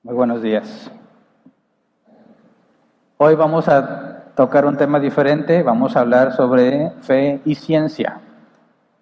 Muy buenos días. Hoy vamos a tocar un tema diferente, vamos a hablar sobre fe y ciencia.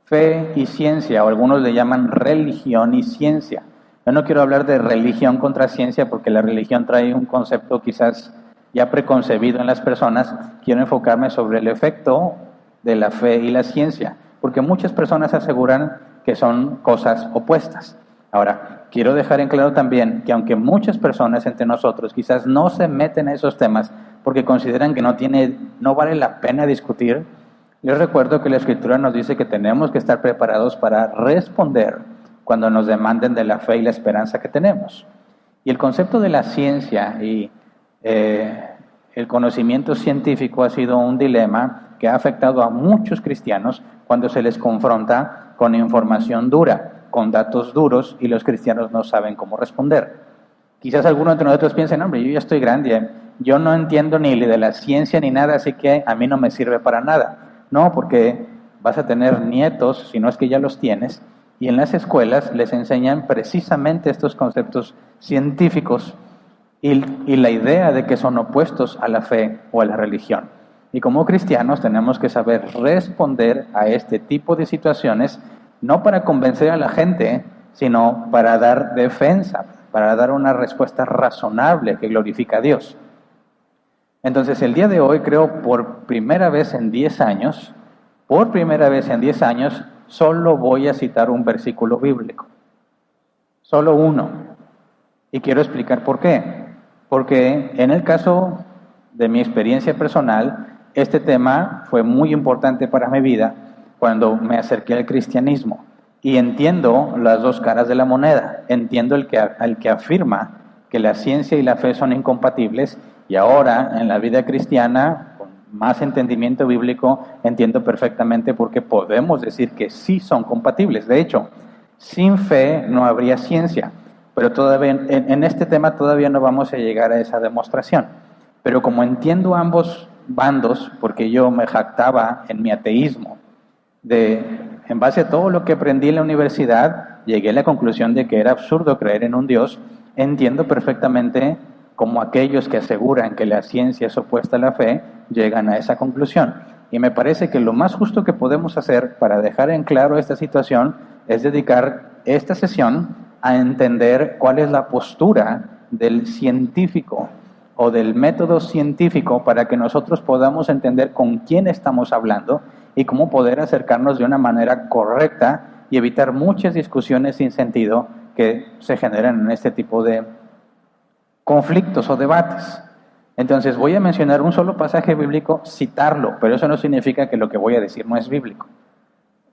Fe y ciencia, o algunos le llaman religión y ciencia. Yo no quiero hablar de religión contra ciencia porque la religión trae un concepto quizás ya preconcebido en las personas. Quiero enfocarme sobre el efecto de la fe y la ciencia, porque muchas personas aseguran que son cosas opuestas. Ahora, quiero dejar en claro también que aunque muchas personas entre nosotros quizás no se meten a esos temas porque consideran que no vale la pena discutir, yo recuerdo que la Escritura nos dice que tenemos que estar preparados para responder cuando nos demanden de la fe y la esperanza que tenemos. Y el concepto de la ciencia y el conocimiento científico ha sido un dilema que ha afectado a muchos cristianos cuando se les confronta con información dura, con datos duros, y los cristianos no saben cómo responder. Quizás algunos de nosotros piensen, hombre, yo ya estoy grande, yo no entiendo ni de la ciencia ni nada, así que a mí no me sirve para nada. No, porque vas a tener nietos, si no es que ya los tienes, y en las escuelas les enseñan precisamente estos conceptos científicos y la idea de que son opuestos a la fe o a la religión. Y como cristianos tenemos que saber responder a este tipo de situaciones, no para convencer a la gente, sino para dar defensa, para dar una respuesta razonable que glorifica a Dios. Entonces, el día de hoy, creo, por primera vez en 10 años, solo voy a citar un versículo bíblico. Solo uno. Y quiero explicar por qué. Porque en el caso de mi experiencia personal, este tema fue muy importante para mi vida cuando me acerqué al cristianismo. Y entiendo las dos caras de la moneda. Entiendo el que afirma que la ciencia y la fe son incompatibles, y ahora en la vida cristiana, con más entendimiento bíblico, entiendo perfectamente por qué podemos decir que sí son compatibles. De hecho, sin fe no habría ciencia, pero todavía en este tema todavía no vamos a llegar a esa demostración. Pero como entiendo ambos bandos, porque yo me jactaba en mi ateísmo, en base a todo lo que aprendí en la universidad, llegué a la conclusión de que era absurdo creer en un Dios. Entiendo perfectamente cómo aquellos que aseguran que la ciencia es opuesta a la fe llegan a esa conclusión. Y me parece que lo más justo que podemos hacer para dejar en claro esta situación es dedicar esta sesión a entender cuál es la postura del científico o del método científico para que nosotros podamos entender con quién estamos hablando y cómo poder acercarnos de una manera correcta y evitar muchas discusiones sin sentido que se generan en este tipo de conflictos o debates. Entonces voy a mencionar un solo pasaje bíblico, citarlo, pero eso no significa que lo que voy a decir no es bíblico.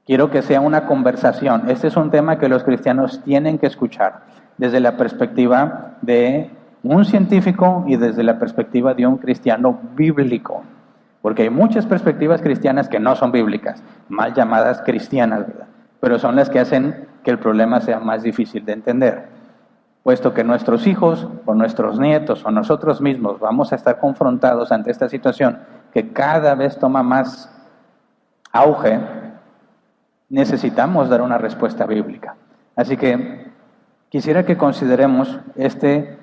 Quiero que sea una conversación. Este es un tema que los cristianos tienen que escuchar desde la perspectiva de un científico y desde la perspectiva de un cristiano bíblico. Porque hay muchas perspectivas cristianas que no son bíblicas, mal llamadas cristianas, ¿verdad? Pero son las que hacen que el problema sea más difícil de entender. Puesto que nuestros hijos o nuestros nietos o nosotros mismos vamos a estar confrontados ante esta situación que cada vez toma más auge, necesitamos dar una respuesta bíblica. Así que quisiera que consideremos este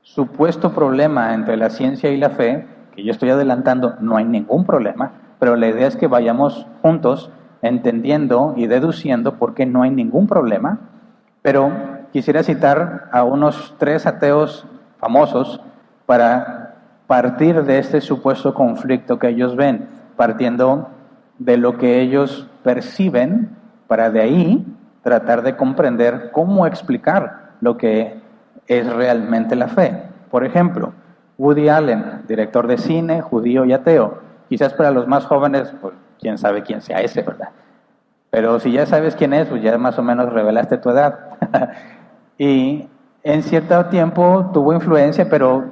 supuesto problema entre la ciencia y la fe, que yo estoy adelantando, no hay ningún problema, pero la idea es que vayamos juntos entendiendo y deduciendo por qué no hay ningún problema. Pero quisiera citar a unos 3 ateos famosos para partir de este supuesto conflicto que ellos ven, partiendo de lo que ellos perciben, para de ahí tratar de comprender cómo explicar lo que es realmente la fe. Por ejemplo, Woody Allen, director de cine, judío y ateo. Quizás para los más jóvenes, pues quién sabe quién sea ese, ¿verdad? Pero si ya sabes quién es, pues ya más o menos revelaste tu edad. Y en cierto tiempo tuvo influencia, pero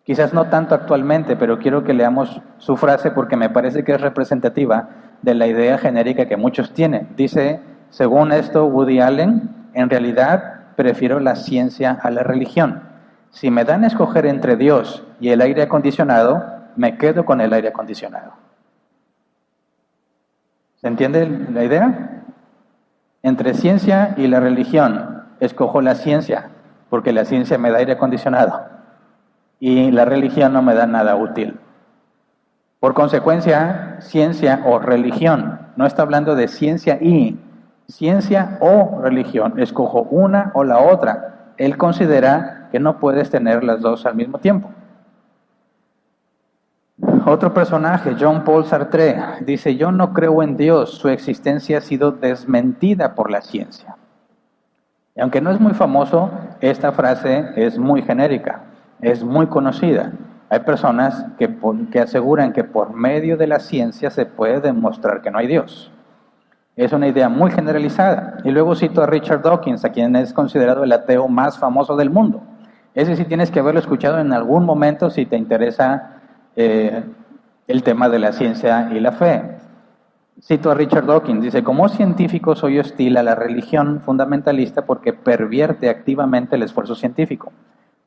quizás no tanto actualmente, pero quiero que leamos su frase porque me parece que es representativa de la idea genérica que muchos tienen. Dice, según esto, Woody Allen, en realidad prefiero la ciencia a la religión. Si me dan a escoger entre Dios y el aire acondicionado, me quedo con el aire acondicionado. ¿Se entiende la idea? Entre ciencia y la religión, escojo la ciencia, porque la ciencia me da aire acondicionado y la religión no me da nada útil. Por consecuencia, ciencia o religión, no está hablando de ciencia o religión, escojo una o la otra. Él considera que no puedes tener las dos al mismo tiempo. Otro personaje, Jean-Paul Sartre, dice: yo no creo en Dios, su existencia ha sido desmentida por la ciencia. Y aunque no es muy famoso, esta frase es muy genérica, es muy conocida. Hay personas que aseguran que por medio de la ciencia se puede demostrar que no hay Dios. Es una idea muy generalizada. Y luego cito a Richard Dawkins, a quien es considerado el ateo más famoso del mundo. Ese sí tienes que haberlo escuchado en algún momento si te interesa el tema de la ciencia y la fe. Cito a Richard Dawkins, dice: como científico soy hostil a la religión fundamentalista porque pervierte activamente el esfuerzo científico.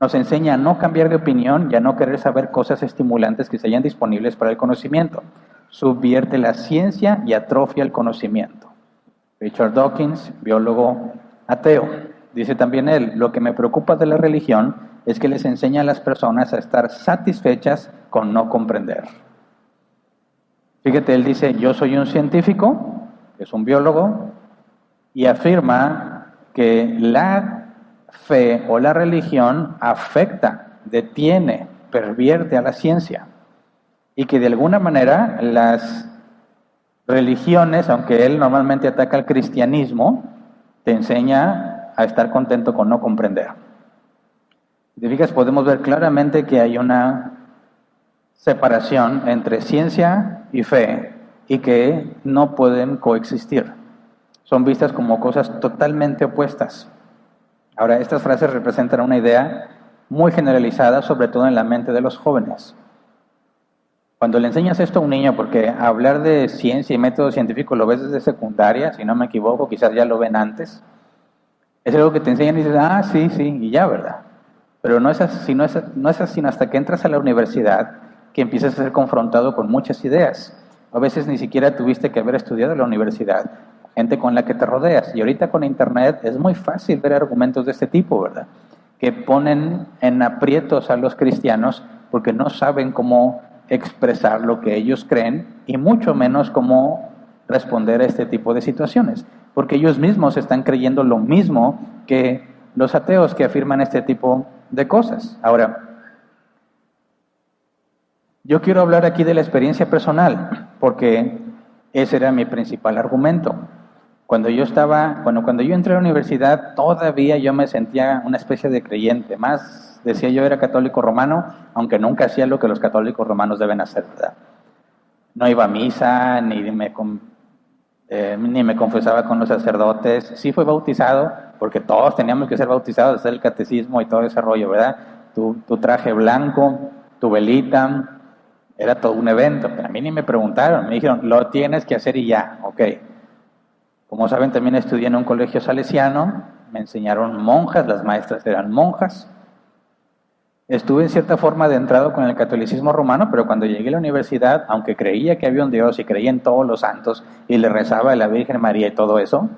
Nos enseña a no cambiar de opinión y a no querer saber cosas estimulantes que se hayan disponibles para el conocimiento. Subvierte la ciencia y atrofia el conocimiento. Richard Dawkins, biólogo ateo. Dice también él: lo que me preocupa de la religión es que les enseña a las personas a estar satisfechas con no comprender. Fíjate, él dice: yo soy un científico, es un biólogo, y afirma que la fe o la religión afecta, detiene, pervierte a la ciencia. Y que de alguna manera las religiones, aunque él normalmente ataca al cristianismo, te enseña a estar contento con no comprender. Si te fijas, podemos ver claramente que hay una separación entre ciencia y fe y que no pueden coexistir. Son vistas como cosas totalmente opuestas. Ahora, estas frases representan una idea muy generalizada, sobre todo en la mente de los jóvenes. Cuando le enseñas esto a un niño, porque hablar de ciencia y método científico lo ves desde secundaria, si no me equivoco, quizás ya lo ven antes, es algo que te enseñan y dices: ah, sí, y ya, ¿verdad? Pero no es así, no es así sino hasta que entras a la universidad que empiezas a ser confrontado con muchas ideas. A veces ni siquiera tuviste que haber estudiado en la universidad, gente con la que te rodeas. Y ahorita con internet es muy fácil ver argumentos de este tipo, ¿verdad? Que ponen en aprietos a los cristianos porque no saben cómo expresar lo que ellos creen y mucho menos cómo responder a este tipo de situaciones, porque ellos mismos están creyendo lo mismo que los ateos que afirman este tipo de cosas. Ahora, yo quiero hablar aquí de la experiencia personal, porque ese era mi principal argumento. Cuando yo entré a la universidad, todavía yo me sentía una especie de creyente. Más decía yo era católico romano, aunque nunca hacía lo que los católicos romanos deben hacer, ¿verdad? No iba a misa, ni me confesaba con los sacerdotes. Sí fui bautizado, porque todos teníamos que ser bautizados, hacer el catecismo y todo ese rollo, ¿verdad? Tu traje blanco, tu velita, era todo un evento. Pero a mí ni me preguntaron, me dijeron: lo tienes que hacer y ya, ok. Como saben, también estudié en un colegio salesiano, me enseñaron monjas, las maestras eran monjas. Estuve en cierta forma adentrado con el catolicismo romano, pero cuando llegué a la universidad, aunque creía que había un Dios y creía en todos los santos y le rezaba a la Virgen María y todo eso,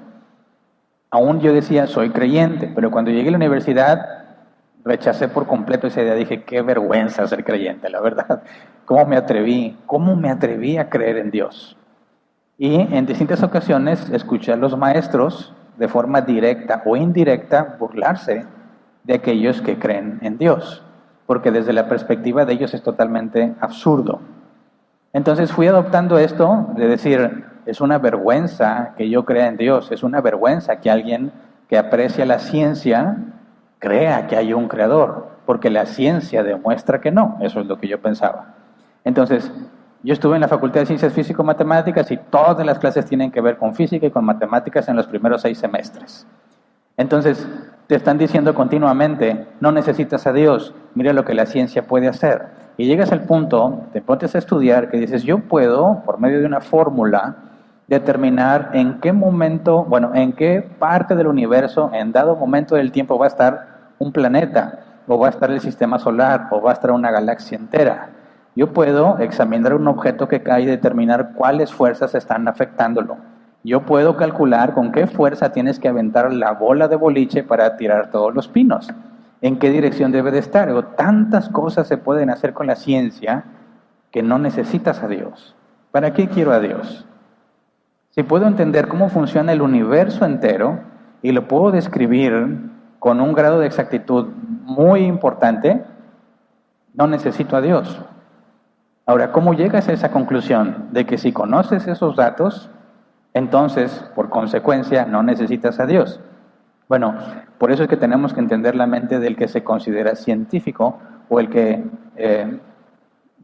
aún yo decía: soy creyente. Pero cuando llegué a la universidad, rechacé por completo esa idea. Dije: qué vergüenza ser creyente, la verdad. ¿Cómo me atreví a creer en Dios? Y en distintas ocasiones escuché a los maestros, de forma directa o indirecta, burlarse de aquellos que creen en Dios, porque desde la perspectiva de ellos es totalmente absurdo. Entonces fui adoptando esto de decir: es una vergüenza que yo crea en Dios, es una vergüenza que alguien que aprecia la ciencia crea que hay un creador, porque la ciencia demuestra que no. Eso es lo que yo pensaba. Entonces, yo estuve en la Facultad de Ciencias Físico-Matemáticas y todas las clases tienen que ver con física y con matemáticas en los primeros 6 semestres. Entonces, te están diciendo continuamente: no necesitas a Dios, mira lo que la ciencia puede hacer. Y llegas al punto, te pones a estudiar, que dices: yo puedo, por medio de una fórmula, determinar en qué momento, en qué parte del universo, en dado momento del tiempo, va a estar un planeta, o va a estar el sistema solar, o va a estar una galaxia entera. Yo puedo examinar un objeto que cae y determinar cuáles fuerzas están afectándolo. Yo puedo calcular con qué fuerza tienes que aventar la bola de boliche para tirar todos los pinos. en qué dirección debe de estar. O tantas cosas se pueden hacer con la ciencia que no necesitas a Dios. ¿Para qué quiero a Dios? Si puedo entender cómo funciona el universo entero y lo puedo describir con un grado de exactitud muy importante, no necesito a Dios. Ahora, ¿cómo llegas a esa conclusión de que si conoces esos datos, entonces, por consecuencia, no necesitas a Dios? Bueno, por eso es que tenemos que entender la mente del que se considera científico o el que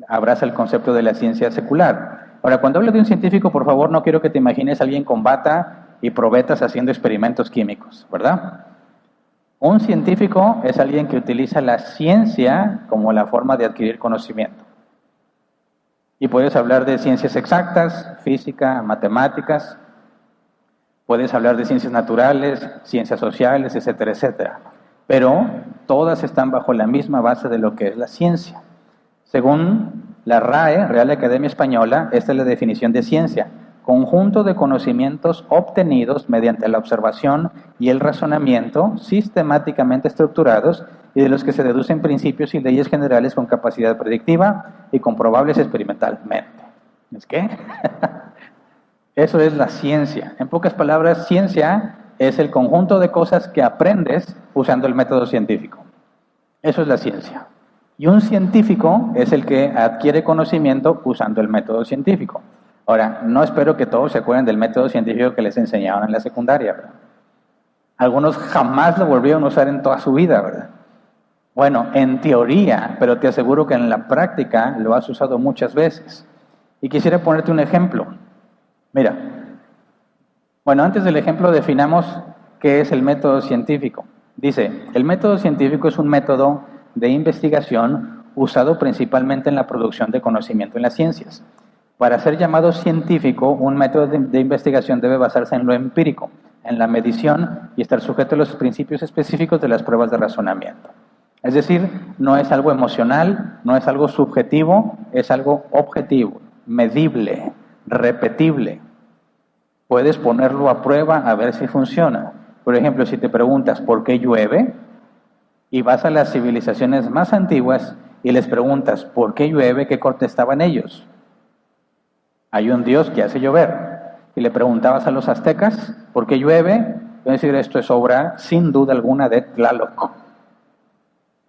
abraza el concepto de la ciencia secular. Ahora, cuando hablo de un científico, por favor, no quiero que te imagines a alguien con bata y probetas haciendo experimentos químicos, ¿verdad? Un científico es alguien que utiliza la ciencia como la forma de adquirir conocimiento. Y puedes hablar de ciencias exactas, física, matemáticas, puedes hablar de ciencias naturales, ciencias sociales, etcétera, etcétera. Pero todas están bajo la misma base de lo que es la ciencia. Según la RAE, Real Academia Española, esta es la definición de ciencia: conjunto de conocimientos obtenidos mediante la observación y el razonamiento sistemáticamente estructurados y de los que se deducen principios y leyes generales con capacidad predictiva y comprobables experimentalmente. ¿Es qué? Eso es la ciencia. En pocas palabras, ciencia es el conjunto de cosas que aprendes usando el método científico. Eso es la ciencia. Y un científico es el que adquiere conocimiento usando el método científico. Ahora, no espero que todos se acuerden del método científico que les enseñaban en la secundaria, ¿verdad? Algunos jamás lo volvieron a usar en toda su vida, ¿verdad? Bueno, en teoría, pero te aseguro que en la práctica lo has usado muchas veces. Y quisiera ponerte un ejemplo. Mira, bueno, antes del ejemplo definamos qué es el método científico. Dice, el método científico es un método de investigación usado principalmente en la producción de conocimiento en las ciencias. Para ser llamado científico, un método de investigación debe basarse en lo empírico, en la medición y estar sujeto a los principios específicos de las pruebas de razonamiento. Es decir, no es algo emocional, no es algo subjetivo, es algo objetivo, medible, repetible. Puedes ponerlo a prueba a ver si funciona. Por ejemplo, si te preguntas ¿por qué llueve? Y vas a las civilizaciones más antiguas y les preguntas ¿por qué llueve? ¿Qué contestaban ellos? Hay un Dios que hace llover. Y le preguntabas a los aztecas ¿por qué llueve? Es decir, esto es obra sin duda alguna de Tlaloc,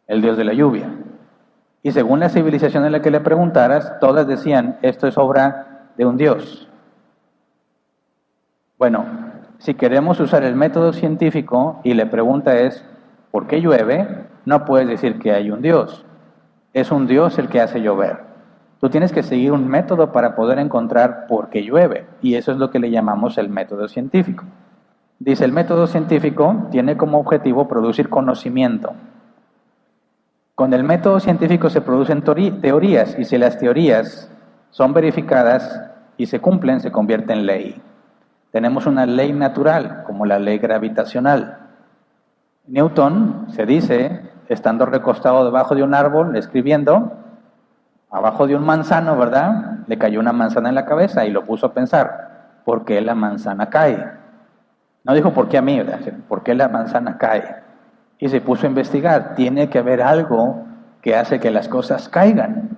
el dios de la lluvia. Y según la civilización en la que le preguntaras, todas decían esto es obra de un dios. Bueno, si queremos usar el método científico y la pregunta es ¿por qué llueve? No puedes decir que hay un Dios. Es un Dios el que hace llover. Tú tienes que seguir un método para poder encontrar por qué llueve. Y eso es lo que le llamamos el método científico. Dice, el método científico tiene como objetivo producir conocimiento. Con el método científico se producen teorías y si las teorías son verificadas y se cumplen, se convierte en ley. Tenemos una ley natural, como la ley gravitacional. Newton, se dice, estando recostado debajo de un árbol, escribiendo, abajo de un manzano, ¿verdad? Le cayó una manzana en la cabeza y lo puso a pensar, ¿por qué la manzana cae? No dijo, ¿por qué a mí? ¿Verdad? ¿Por qué la manzana cae? Y se puso a investigar, tiene que haber algo que hace que las cosas caigan.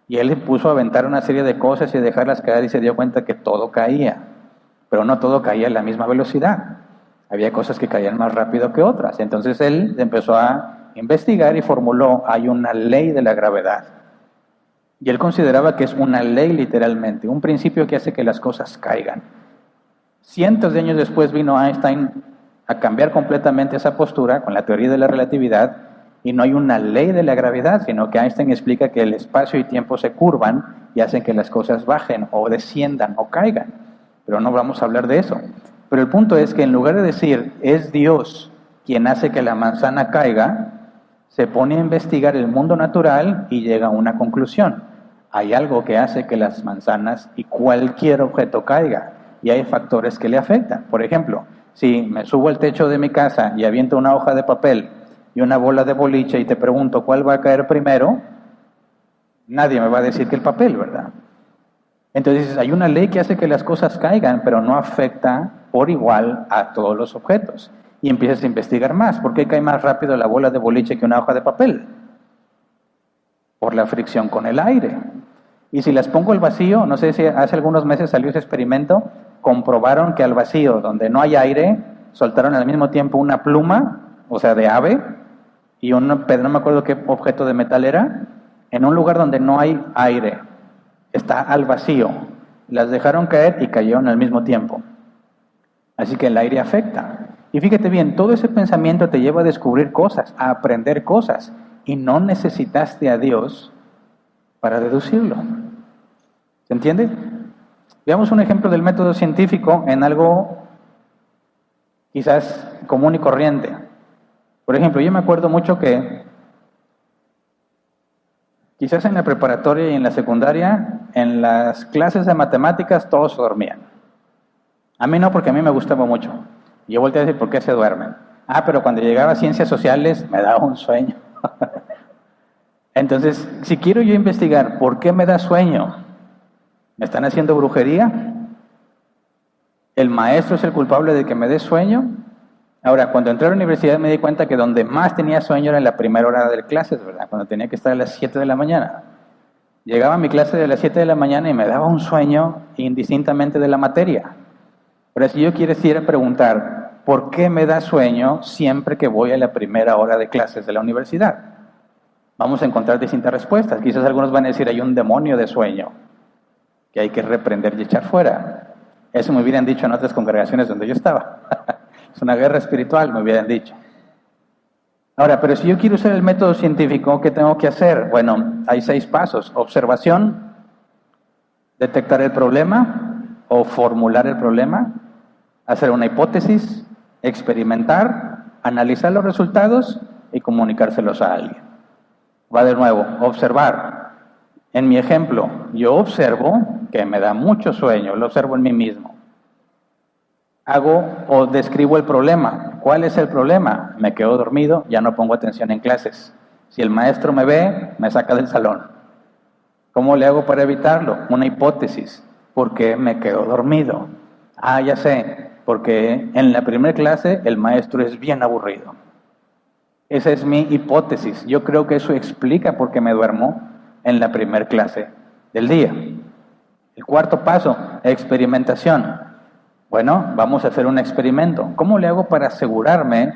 Y él puso a aventar una serie de cosas y dejarlas caer y se dio cuenta que todo caía. Pero no todo caía a la misma velocidad. Había cosas que caían más rápido que otras. Entonces él empezó a investigar y formuló, hay una ley de la gravedad. Y él consideraba que es una ley literalmente, un principio que hace que las cosas caigan. Cientos de años después vino Einstein a cambiar completamente esa postura con la teoría de la relatividad y no hay una ley de la gravedad, sino que Einstein explica que el espacio y tiempo se curvan y hacen que las cosas bajen o desciendan o caigan. Pero no vamos a hablar de eso. Pero el punto es que en lugar de decir, es Dios quien hace que la manzana caiga, se pone a investigar el mundo natural y llega a una conclusión. Hay algo que hace que las manzanas y cualquier objeto caiga. Y hay factores que le afectan. Por ejemplo, si me subo al techo de mi casa y aviento una hoja de papel y una bola de boliche y te pregunto cuál va a caer primero, nadie me va a decir que el papel, ¿verdad? Entonces hay una ley que hace que las cosas caigan, pero no afecta por igual a todos los objetos. y empiezas a investigar más. ¿Por qué cae más rápido la bola de boliche que una hoja de papel? Por la fricción con el aire. Y si las pongo al vacío, no sé si hace algunos meses salió ese experimento, comprobaron que al vacío, donde no hay aire, soltaron al mismo tiempo una pluma, o sea, de ave, y no me acuerdo qué objeto de metal era, en un lugar donde no hay aire, está al vacío. Las dejaron caer y cayeron al mismo tiempo. Así que el aire afecta. Y fíjate bien, todo ese pensamiento te lleva a descubrir cosas, a aprender cosas, y no necesitaste a Dios para deducirlo. ¿Se entiende? Veamos un ejemplo del método científico en algo quizás común y corriente. Por ejemplo, yo me acuerdo mucho que quizás en la preparatoria y en la secundaria, en las clases de matemáticas todos se dormían. A mí no, porque a mí me gustaba mucho. Y yo volteé a decir, ¿por qué se duermen? Pero cuando llegaba a ciencias sociales me daba un sueño. Entonces, si quiero yo investigar por qué me da sueño, ¿me están haciendo brujería? ¿El maestro es el culpable de que me dé sueño? Ahora, cuando entré a la universidad me di cuenta que donde más tenía sueño era en la primera hora de clases, ¿verdad? Cuando tenía que estar a las 7 de la mañana. Llegaba a mi clase de las 7 de la mañana y me daba un sueño indistintamente de la materia. Pero si yo quisiera preguntar, ¿por qué me da sueño siempre que voy a la primera hora de clases de la universidad? Vamos a encontrar distintas respuestas. Quizás algunos van a decir, hay un demonio de sueño que hay que reprender y echar fuera. Eso me hubieran dicho en otras congregaciones donde yo estaba. Es una guerra espiritual, me hubieran dicho. Ahora, pero si yo quiero usar el método científico, ¿qué tengo que hacer? Bueno, hay 6 pasos. Observación, detectar el problema o formular el problema, hacer una hipótesis, experimentar, analizar los resultados y comunicárselos a alguien. Va de nuevo, observar. En mi ejemplo, yo observo que me da mucho sueño, lo observo en mí mismo. Hago o describo el problema. ¿Cuál es el problema? Me quedo dormido, ya no pongo atención en clases. Si el maestro me ve, me saca del salón. ¿Cómo le hago para evitarlo? Una hipótesis. ¿Por qué me quedo dormido? Ya sé, porque en la primera clase el maestro es bien aburrido. Esa es mi hipótesis. Yo creo que eso explica por qué me duermo en la primera clase del día. El 4º paso, experimentación. Bueno, vamos a hacer un experimento. ¿Cómo le hago para asegurarme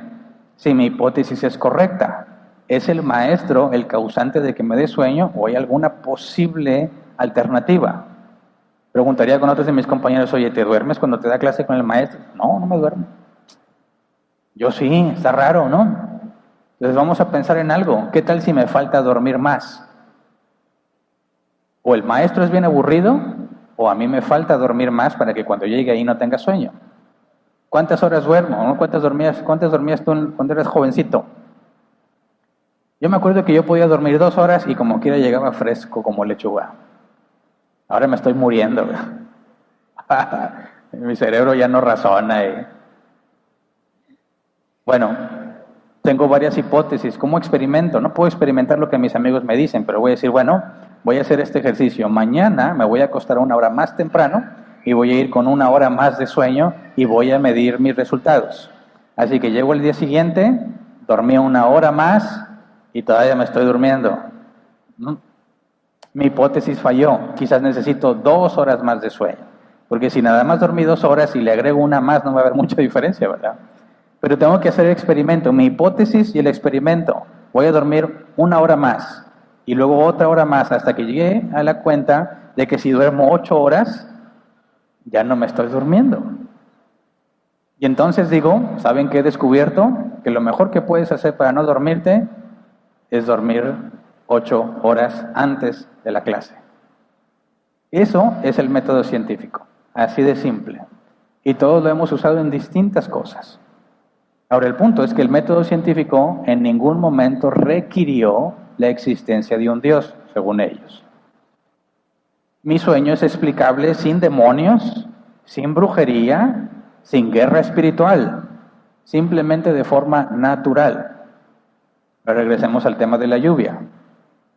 si mi hipótesis es correcta? ¿Es el maestro el causante de que me dé sueño o hay alguna posible alternativa? Preguntaría con otros de mis compañeros, oye, ¿te duermes cuando te da clase con el maestro? No, no me duermo. Yo sí, está raro, ¿no? Entonces vamos a pensar en algo. ¿Qué tal si me falta dormir más? O el maestro es bien aburrido, o a mí me falta dormir más para que cuando llegue ahí no tenga sueño. ¿Cuántas horas duermo? ¿Cuántas dormías tú cuando eras jovencito? Yo me acuerdo que yo podía dormir 2 horas y como quiera llegaba fresco como lechuga. Ahora me estoy muriendo. Mi cerebro ya no razona. Bueno, tengo varias hipótesis. ¿Cómo experimento? No puedo experimentar lo que mis amigos me dicen, pero voy a decir, bueno, voy a hacer este ejercicio. Mañana me voy a acostar 1 hora más temprano y voy a ir con 1 hora más de sueño y voy a medir mis resultados. Así que llego el día siguiente, dormí 1 hora más y todavía me estoy durmiendo. Mi hipótesis falló. Quizás necesito 2 horas más de sueño. Porque si nada más dormí 2 horas y le agrego 1 más, no va a haber mucha diferencia, ¿verdad? Pero tengo que hacer el experimento, mi hipótesis y el experimento. Voy a dormir 1 hora más y luego otra hora más hasta que llegue a la cuenta de que si duermo 8 horas, ya no me estoy durmiendo. Y entonces digo, ¿saben qué he descubierto? Que lo mejor que puedes hacer para no dormirte es dormir 8 horas antes de la clase. Eso es el método científico, así de simple. Y todos lo hemos usado en distintas cosas. Ahora, el punto es que el método científico en ningún momento requirió la existencia de un Dios, según ellos. Mi sueño es explicable sin demonios, sin brujería, sin guerra espiritual, simplemente de forma natural. Ahora regresemos al tema de la lluvia.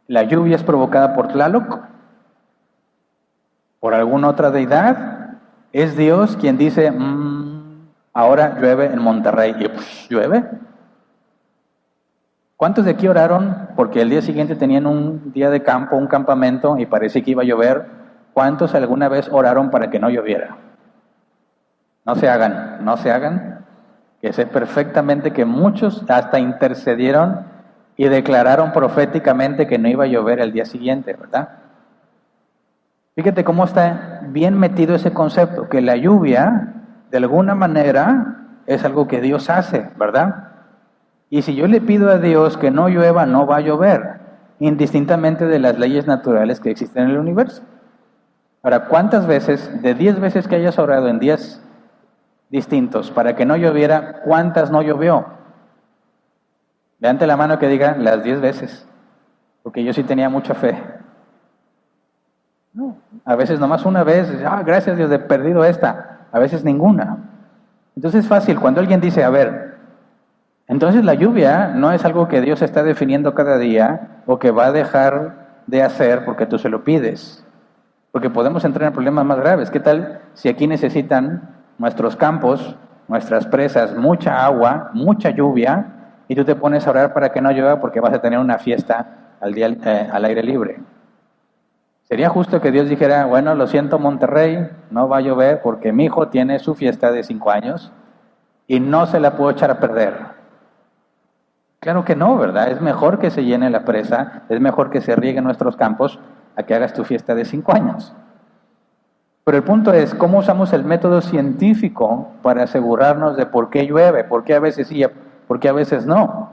¿La lluvia es provocada por Tlaloc? ¿Por alguna otra deidad? ¿Es Dios quien dice, ahora llueve en Monterrey y pues, llueve. ¿Cuántos de aquí oraron porque el día siguiente tenían un día de campo, un campamento y parecía que iba a llover? ¿Cuántos alguna vez oraron para que no lloviera? No se hagan, que sé perfectamente que muchos hasta intercedieron y declararon proféticamente que no iba a llover el día siguiente, ¿verdad? Fíjate cómo está bien metido ese concepto, que la lluvia, de alguna manera, es algo que Dios hace, ¿verdad? Y si yo le pido a Dios que no llueva, no va a llover, indistintamente de las leyes naturales que existen en el universo. Ahora, ¿cuántas veces, de 10 veces que hayas orado en días distintos para que no lloviera, cuántas no llovió? Levante la mano que diga las 10 veces, porque yo sí tenía mucha fe. No, a veces nomás una vez, gracias Dios, he perdido esta, a veces ninguna. Entonces es fácil, cuando alguien dice, a ver, entonces la lluvia no es algo que Dios está definiendo cada día o que va a dejar de hacer porque tú se lo pides. Porque podemos entrar en problemas más graves. ¿Qué tal si aquí necesitan nuestros campos, nuestras presas, mucha agua, mucha lluvia, y tú te pones a orar para que no llueva porque vas a tener una fiesta al aire libre? ¿Sería justo que Dios dijera, bueno, lo siento Monterrey, no va a llover porque mi hijo tiene su fiesta de 5 años y no se la puedo echar a perder? Claro que no, ¿verdad? Es mejor que se llene la presa, es mejor que se rieguen nuestros campos a que hagas tu fiesta de 5 años. Pero el punto es, ¿cómo usamos el método científico para asegurarnos de por qué llueve? ¿Por qué a veces sí, por qué a veces no?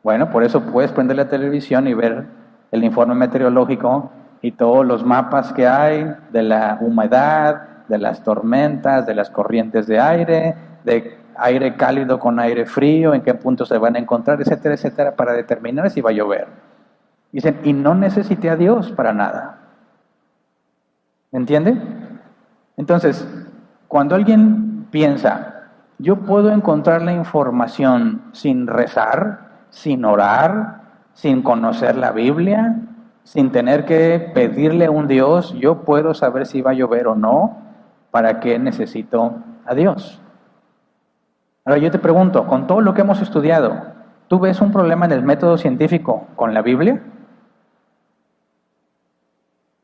Bueno, por eso puedes prender la televisión y ver el informe meteorológico y todos los mapas que hay de la humedad, de las tormentas, de las corrientes de aire cálido con aire frío, en qué puntos se van a encontrar, etcétera, etcétera, para determinar si va a llover. Dicen, y no necesité a Dios para nada. ¿Me entiende? Entonces, cuando alguien piensa, yo puedo encontrar la información sin rezar, sin orar, sin conocer la Biblia, sin tener que pedirle a un Dios, yo puedo saber si va a llover o no, ¿para qué necesito a Dios? Ahora yo te pregunto, con todo lo que hemos estudiado, ¿tú ves un problema en el método científico con la Biblia?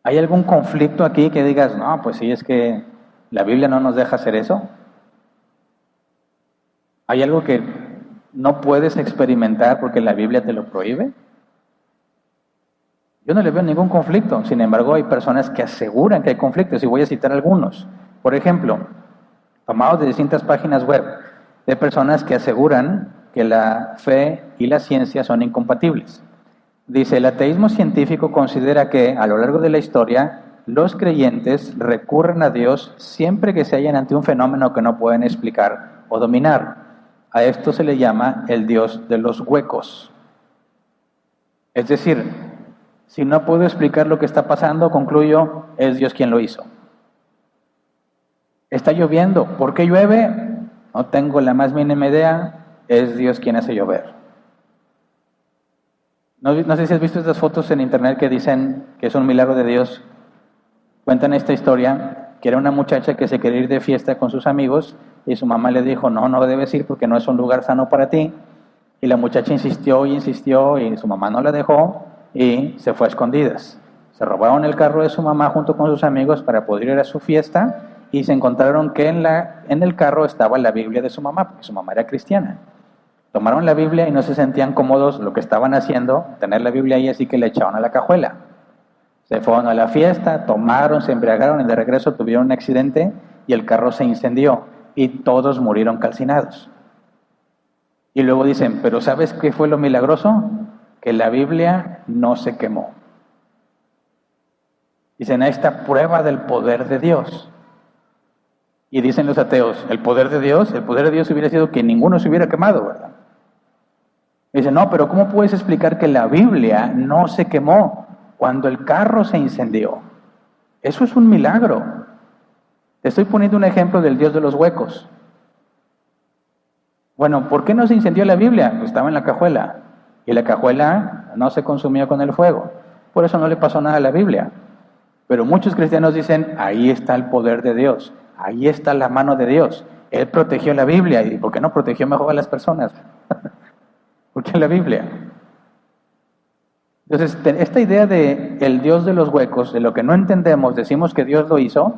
¿Hay algún conflicto aquí que digas, no, pues sí, es que la Biblia no nos deja hacer eso? ¿Hay algo que no puedes experimentar porque la Biblia te lo prohíbe? Yo no le veo ningún conflicto, sin embargo hay personas que aseguran que hay conflictos y voy a citar algunos. Por ejemplo, tomados de distintas páginas web, de personas que aseguran que la fe y la ciencia son incompatibles. Dice, el ateísmo científico considera que a lo largo de la historia los creyentes recurren a Dios siempre que se hallan ante un fenómeno que no pueden explicar o dominar. A esto se le llama el Dios de los huecos. Es decir, si no puedo explicar lo que está pasando, concluyo, es Dios quien lo hizo. Está lloviendo, ¿por qué llueve? No tengo la más mínima idea, es Dios quien hace llover. No sé si has visto estas fotos en internet que dicen que es un milagro de Dios. Cuentan esta historia, que era una muchacha que se quería ir de fiesta con sus amigos y su mamá le dijo, no debes ir porque no es un lugar sano para ti. Y la muchacha insistió y su mamá no la dejó y se fue a escondidas. Se robaron el carro de su mamá junto con sus amigos para poder ir a su fiesta y se encontraron que en el carro estaba la Biblia de su mamá, porque su mamá era cristiana. Tomaron la Biblia y no se sentían cómodos lo que estaban haciendo, tener la Biblia ahí, así que la echaron a la cajuela. Se fueron a la fiesta, tomaron, se embriagaron y de regreso tuvieron un accidente y el carro se incendió y todos murieron calcinados. Y luego dicen, ¿pero sabes qué fue lo milagroso? Que la Biblia no se quemó. Dicen, ahí está prueba del poder de Dios. Y dicen los ateos, el poder de Dios hubiera sido que ninguno se hubiera quemado, ¿verdad? Dicen, no, pero ¿cómo puedes explicar que la Biblia no se quemó cuando el carro se incendió? Eso es un milagro. Te estoy poniendo un ejemplo del Dios de los huecos. Bueno, ¿por qué no se incendió la Biblia? Pues estaba en la cajuela. Y la cajuela no se consumió con el fuego. Por eso no le pasó nada a la Biblia. Pero muchos cristianos dicen, ahí está el poder de Dios. Ahí está la mano de Dios. Él protegió la Biblia. ¿Y por qué no protegió mejor a las personas? ¿Por qué la Biblia? Entonces, esta idea de el Dios de los huecos, de lo que no entendemos, decimos que Dios lo hizo,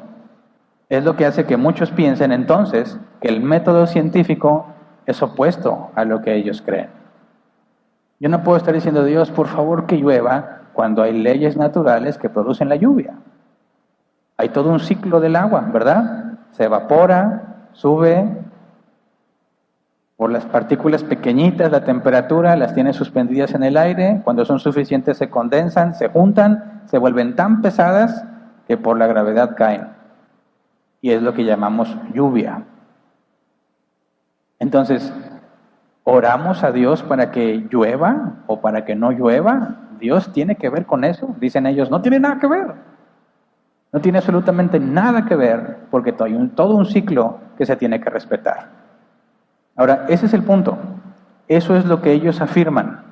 es lo que hace que muchos piensen entonces que el método científico es opuesto a lo que ellos creen. Yo no puedo estar diciendo, Dios, por favor que llueva, cuando hay leyes naturales que producen la lluvia. Hay todo un ciclo del agua, ¿verdad? Se evapora, sube, por las partículas pequeñitas, la temperatura las tiene suspendidas en el aire, cuando son suficientes se condensan, se juntan, se vuelven tan pesadas que por la gravedad caen. Y es lo que llamamos lluvia. Entonces, ¿oramos a Dios para que llueva o para que no llueva? ¿Dios tiene que ver con eso? Dicen ellos, no tiene nada que ver. No tiene absolutamente nada que ver porque hay todo un ciclo que se tiene que respetar. Ahora, ese es el punto. Eso es lo que ellos afirman.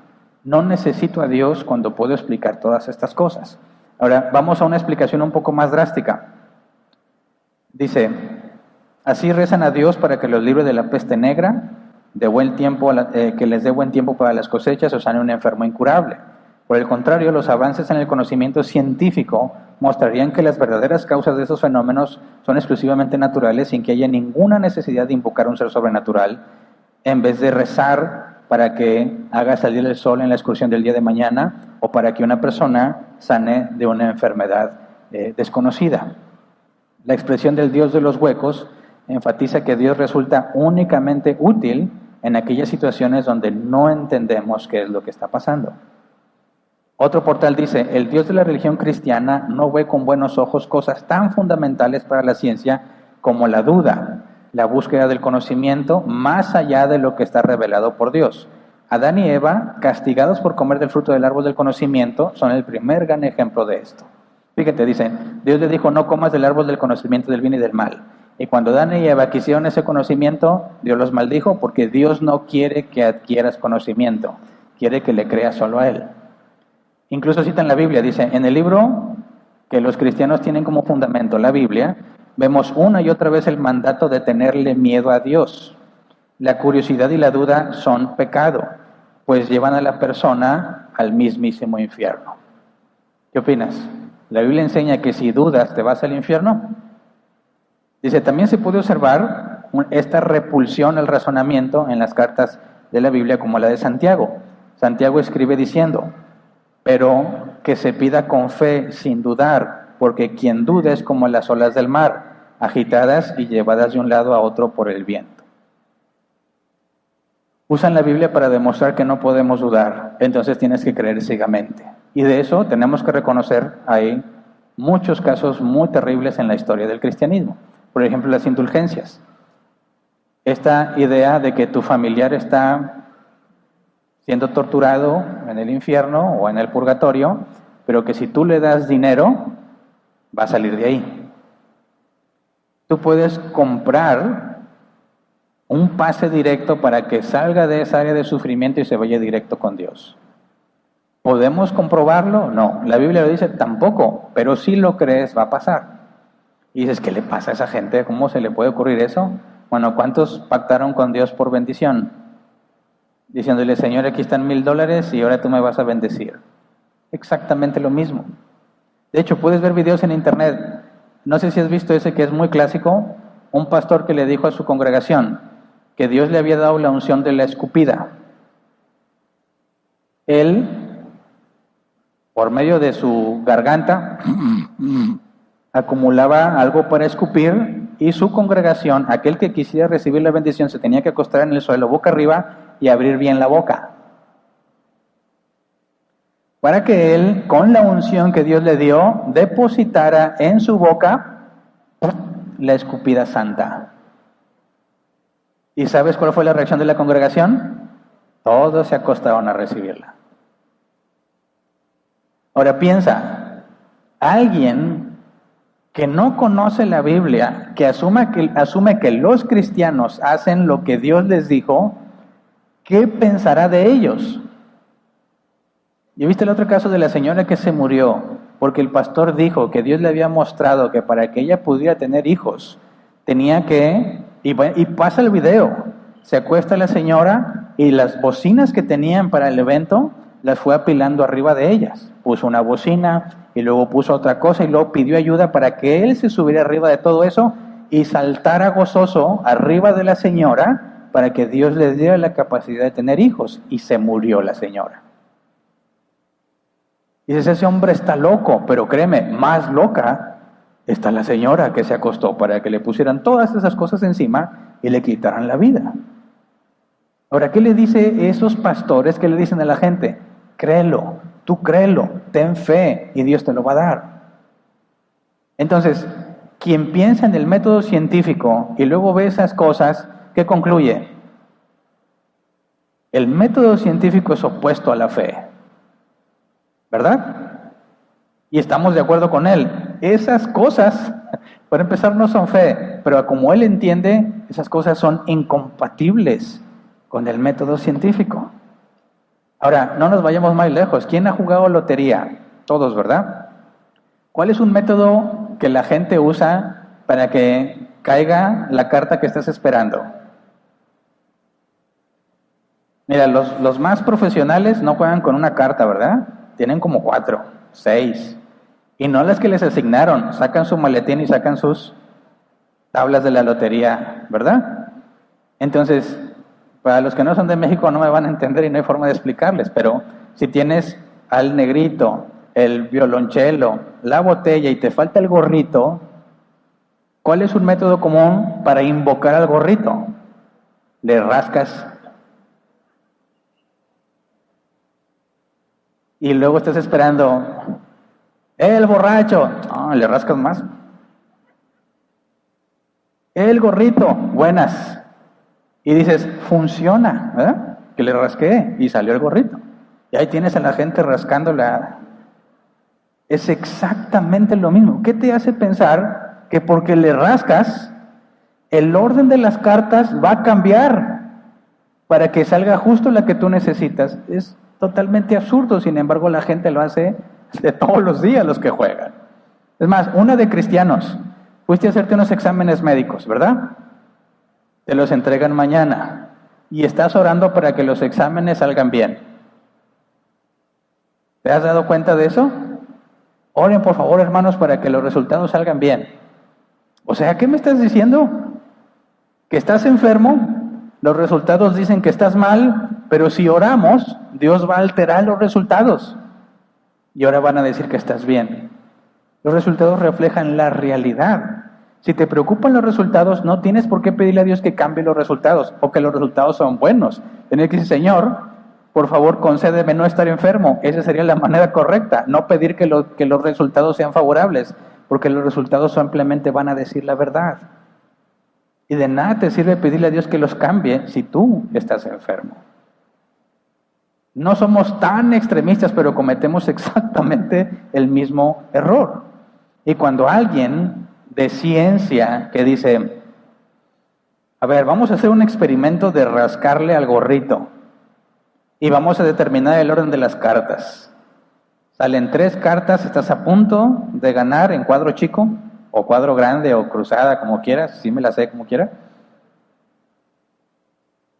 No necesito a Dios cuando puedo explicar todas estas cosas. Ahora, vamos a una explicación un poco más drástica. Dice, así rezan a Dios para que los libre de la peste negra, de buen tiempo que les dé buen tiempo para las cosechas o sane un enfermo incurable. Por el contrario, los avances en el conocimiento científico mostrarían que las verdaderas causas de esos fenómenos son exclusivamente naturales sin que haya ninguna necesidad de invocar un ser sobrenatural, en vez de rezar para que haga salir el sol en la excursión del día de mañana o para que una persona sane de una enfermedad desconocida. La expresión del Dios de los huecos enfatiza que Dios resulta únicamente útil en aquellas situaciones donde no entendemos qué es lo que está pasando. Otro portal dice, el Dios de la religión cristiana no ve con buenos ojos cosas tan fundamentales para la ciencia como la duda, la búsqueda del conocimiento más allá de lo que está revelado por Dios. Adán y Eva, castigados por comer del fruto del árbol del conocimiento, son el primer gran ejemplo de esto. Fíjate, dicen, Dios le dijo, no comas del árbol del conocimiento del bien y del mal. Y cuando Adán y Eva quisieron ese conocimiento, Dios los maldijo porque Dios no quiere que adquieras conocimiento, quiere que le creas solo a Él. Incluso cita en la Biblia, dice, en el libro que los cristianos tienen como fundamento, la Biblia, vemos una y otra vez el mandato de tenerle miedo a Dios. La curiosidad y la duda son pecado, pues llevan a la persona al mismísimo infierno. ¿Qué opinas? ¿La Biblia enseña que si dudas te vas al infierno? Dice, también se puede observar esta repulsión al razonamiento en las cartas de la Biblia como la de Santiago. Santiago escribe diciendo, pero que se pida con fe sin dudar, porque quien duda es como las olas del mar, agitadas y llevadas de un lado a otro por el viento. Usan la Biblia para demostrar que no podemos dudar, entonces tienes que creer ciegamente. Y de eso tenemos que reconocer, hay muchos casos muy terribles en la historia del cristianismo. Por ejemplo, las indulgencias. Esta idea de que tu familiar está siendo torturado en el infierno o en el purgatorio, pero que si tú le das dinero, va a salir de ahí. Tú puedes comprar un pase directo para que salga de esa área de sufrimiento y se vaya directo con Dios. ¿Podemos comprobarlo? No. La Biblia lo dice tampoco, pero si lo crees va a pasar. Y dices, ¿qué le pasa a esa gente? ¿Cómo se le puede ocurrir eso? Bueno, ¿cuántos pactaron con Dios por bendición? Diciéndole, Señor, aquí están $1,000 y ahora tú me vas a bendecir. Exactamente lo mismo. De hecho, puedes ver videos en internet. No sé si has visto ese que es muy clásico. Un pastor que le dijo a su congregación que Dios le había dado la unción de la escupida. Él, por medio de su garganta, acumulaba algo para escupir y su congregación, aquel que quisiera recibir la bendición, se tenía que acostar en el suelo boca arriba y abrir bien la boca, para que él, con la unción que Dios le dio, depositara en su boca la escupida santa. ¿Y sabes cuál fue la reacción de la congregación? Todos se acostaron a recibirla. Ahora piensa, alguien que no conoce la Biblia, que asume que los cristianos hacen lo que Dios les dijo, ¿qué pensará de ellos? ¿Y viste el otro caso de la señora que se murió porque el pastor dijo que Dios le había mostrado que para que ella pudiera tener hijos tenía que Y pasa el video. Se acuesta la señora y las bocinas que tenían para el evento las fue apilando arriba de ellas. Puso una bocina y luego puso otra cosa y luego pidió ayuda para que él se subiera arriba de todo eso y saltara gozoso arriba de la señora para que Dios le diera la capacidad de tener hijos. Y se murió la señora. Y dices, ese hombre está loco, pero créeme, más loca está la señora que se acostó para que le pusieran todas esas cosas encima y le quitaran la vida. Ahora, ¿qué le dice esos pastores? ¿Qué le dicen a la gente? Créelo, tú créelo, ten fe y Dios te lo va a dar. Entonces, quien piensa en el método científico y luego ve esas cosas, ¿qué concluye? El método científico es opuesto a la fe, ¿verdad? Y estamos de acuerdo con él. Esas cosas, para empezar, no son fe, pero como él entiende, esas cosas son incompatibles con el método científico. Ahora, no nos vayamos más lejos. ¿Quién ha jugado lotería? Todos, ¿verdad? ¿Cuál es un método que la gente usa para que caiga la carta que estás esperando? Mira, los más profesionales no juegan con una carta, ¿verdad? Tienen como 4, 6. Y no las que les asignaron. Sacan su maletín y sacan sus tablas de la lotería, ¿verdad? Entonces, para los que no son de México no me van a entender y no hay forma de explicarles, pero si tienes al negrito, el violonchelo, la botella y te falta el gorrito, ¿cuál es un método común para invocar al gorrito? Le rascas y luego estás esperando, el borracho, le rascas más. El gorrito, buenas. Y dices, funciona, ¿verdad? Que le rasqué y salió el gorrito. Y ahí tienes a la gente rascándola. Es exactamente lo mismo. ¿Qué te hace pensar que porque le rascas, el orden de las cartas va a cambiar para que salga justo la que tú necesitas? Es totalmente absurdo, sin embargo la gente lo hace de todos los días los que juegan. Es más, una de cristianos, fuiste a hacerte unos exámenes médicos, ¿verdad? Te los entregan mañana y estás orando para que los exámenes salgan bien. ¿Te has dado cuenta de eso? Oren por favor, hermanos, para que los resultados salgan bien. O sea, ¿qué me estás diciendo? ¿Que estás enfermo? Los resultados dicen que estás mal, pero si oramos, Dios va a alterar los resultados. Y ahora van a decir que estás bien. Los resultados reflejan la realidad. Si te preocupan los resultados, no tienes por qué pedirle a Dios que cambie los resultados o que los resultados son buenos. Tienes que decir, Señor, por favor, concédeme no estar enfermo. Esa sería la manera correcta. No pedir que los resultados sean favorables, porque los resultados simplemente van a decir la verdad. Y de nada te sirve pedirle a Dios que los cambie si tú estás enfermo. No somos tan extremistas, pero cometemos exactamente el mismo error. Y cuando alguien de ciencia que dice, a ver, vamos a hacer un experimento de rascarle al gorrito y vamos a determinar el orden de las cartas. Salen 3 cartas, estás a punto de ganar en cuadro chico o cuadro grande o cruzada, como quieras, si me la sé como quiera.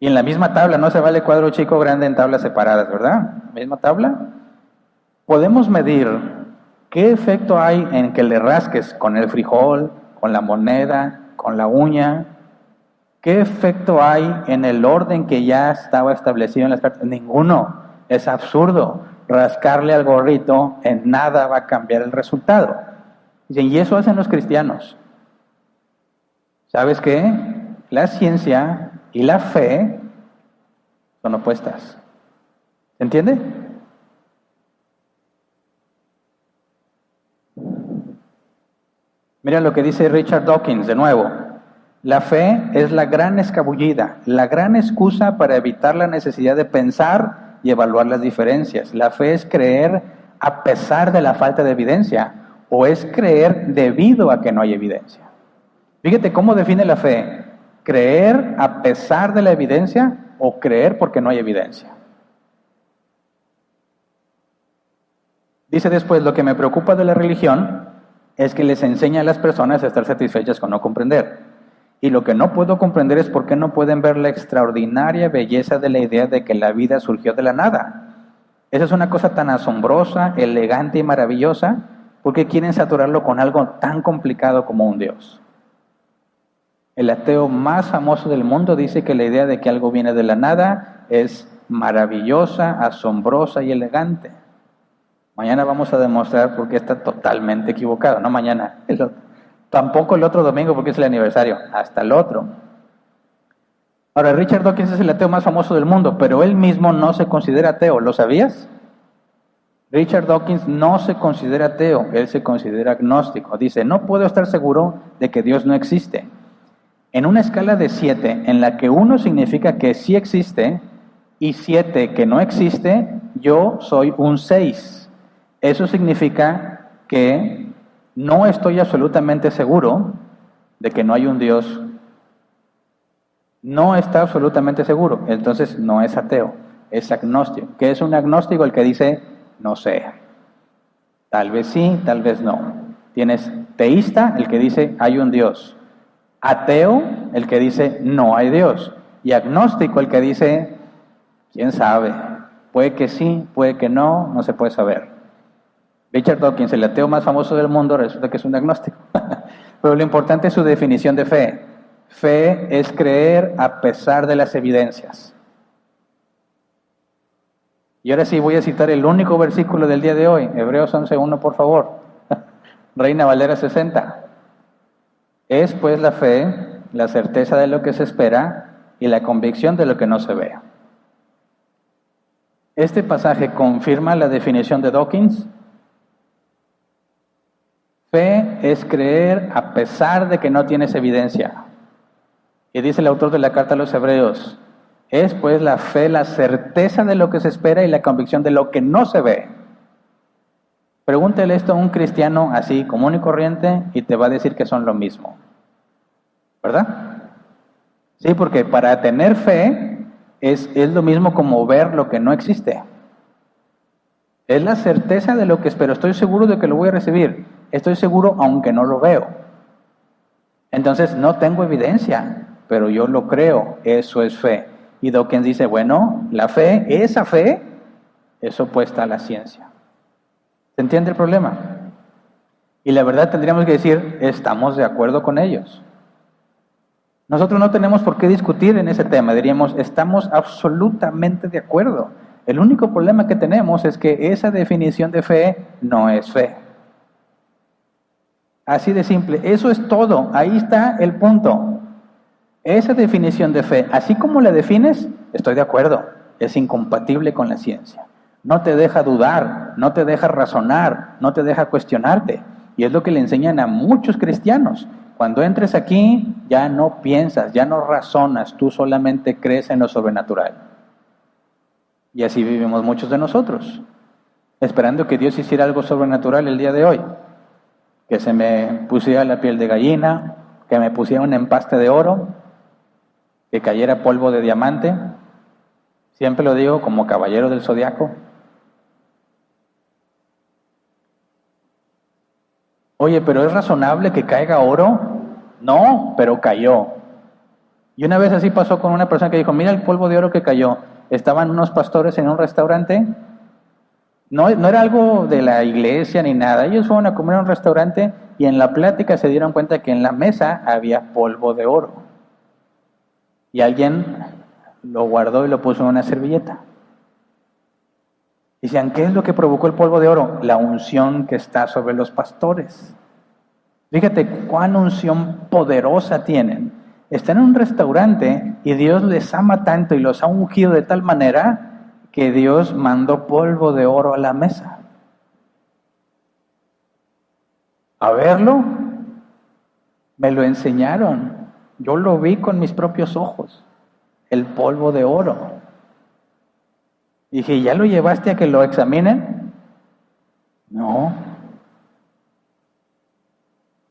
Y en la misma tabla, no se vale cuadro chico o grande en tablas separadas, ¿verdad? Misma tabla. Podemos medir ¿qué efecto hay en que le rasques con el frijol, con la moneda, con la uña? ¿Qué efecto hay en el orden que ya estaba establecido en las cartas? Ninguno. Es absurdo. Rascarle al gorrito en nada va a cambiar el resultado. Dicen, y eso hacen los cristianos. ¿Sabes qué? La ciencia y la fe son opuestas. ¿Se entiende? Mira lo que dice Richard Dawkins de nuevo. La fe es la gran escabullida, la gran excusa para evitar la necesidad de pensar y evaluar las diferencias. La fe es creer a pesar de la falta de evidencia o es creer debido a que no hay evidencia. Fíjate cómo define la fe. ¿Creer a pesar de la evidencia o creer porque no hay evidencia? Dice después, lo que me preocupa de la religión es que les enseña a las personas a estar satisfechas con no comprender. Y lo que no puedo comprender es por qué no pueden ver la extraordinaria belleza de la idea de que la vida surgió de la nada. Esa es una cosa tan asombrosa, elegante y maravillosa, porque quieren saturarlo con algo tan complicado como un Dios. El ateo más famoso del mundo dice que la idea de que algo viene de la nada es maravillosa, asombrosa y elegante. Mañana vamos a demostrar por qué está totalmente equivocado. No mañana, el otro. Tampoco el otro domingo porque es el aniversario, hasta el otro. Ahora, Richard Dawkins es el ateo más famoso del mundo, pero él mismo no se considera ateo, ¿lo sabías? Richard Dawkins no se considera ateo, él se considera agnóstico. Dice, no puedo estar seguro de que Dios no existe. En una escala de 7, en la que 1 significa que sí existe y 7 que no existe, yo soy un 6. Eso significa que no estoy absolutamente seguro de que no hay un Dios. No está absolutamente seguro, entonces no es ateo, es agnóstico. ¿Qué es un agnóstico? El que dice, no sé, tal vez sí, tal vez no. Tienes teísta, el que dice, hay un Dios. Ateo, el que dice, no hay Dios. Y agnóstico, el que dice, quién sabe, puede que sí, puede que no, no se puede saber. Richard Dawkins, el ateo más famoso del mundo, resulta que es un agnóstico. Pero lo importante es su definición de fe. Fe es creer a pesar de las evidencias. Y ahora sí voy a citar el único versículo del día de hoy, Hebreos 11:1, por favor. Reina Valera 60. Es pues la fe, la certeza de lo que se espera y la convicción de lo que no se ve. Este pasaje confirma la definición de Dawkins. Fe es creer a pesar de que no tienes evidencia. Y dice el autor de la carta a los Hebreos, es pues la fe, la certeza de lo que se espera y la convicción de lo que no se ve. Pregúntele esto a un cristiano así, común y corriente, y te va a decir que son lo mismo. ¿Verdad? Sí, porque para tener fe es lo mismo como ver lo que no existe. Es la certeza de lo que espero. Estoy seguro de que lo voy a recibir. Estoy seguro aunque no lo veo. Entonces no tengo evidencia, pero yo lo creo. Eso es fe. Y Dawkins dice, bueno, la fe, esa fe, es opuesta a la ciencia. ¿Se entiende el problema? Y la verdad tendríamos que decir, estamos de acuerdo con ellos. Nosotros no tenemos por qué discutir en ese tema. Diríamos, estamos absolutamente de acuerdo. El único problema que tenemos es que esa definición de fe no es fe. Así de simple. Eso es todo. Ahí está el punto. Esa definición de fe, así como la defines, estoy de acuerdo. Es incompatible con la ciencia. No te deja dudar, no te deja razonar, no te deja cuestionarte. Y es lo que le enseñan a muchos cristianos. Cuando entres aquí, ya no piensas, ya no razonas, tú solamente crees en lo sobrenatural. Y así vivimos muchos de nosotros, esperando que Dios hiciera algo sobrenatural el día de hoy. Que se me pusiera la piel de gallina, que me pusiera un empaste de oro, que cayera polvo de diamante. Siempre lo digo como caballero del zodiaco. Oye, pero ¿es razonable que caiga oro? No, pero cayó. Y una vez así pasó con una persona que dijo, mira el polvo de oro que cayó. Estaban unos pastores en un restaurante. No era algo de la iglesia ni nada. Ellos fueron a comer a un restaurante y en la plática se dieron cuenta que en la mesa había polvo de oro. Y alguien lo guardó y lo puso en una servilleta. Decían, ¿qué es lo que provocó el polvo de oro? La unción que está sobre los pastores. Fíjate cuán unción poderosa tienen. Están en un restaurante y Dios les ama tanto y los ha ungido de tal manera que Dios mandó polvo de oro a la mesa. A verlo, me lo enseñaron. Yo lo vi con mis propios ojos. El polvo de oro. Dije, ¿ya lo llevaste a que lo examinen? No.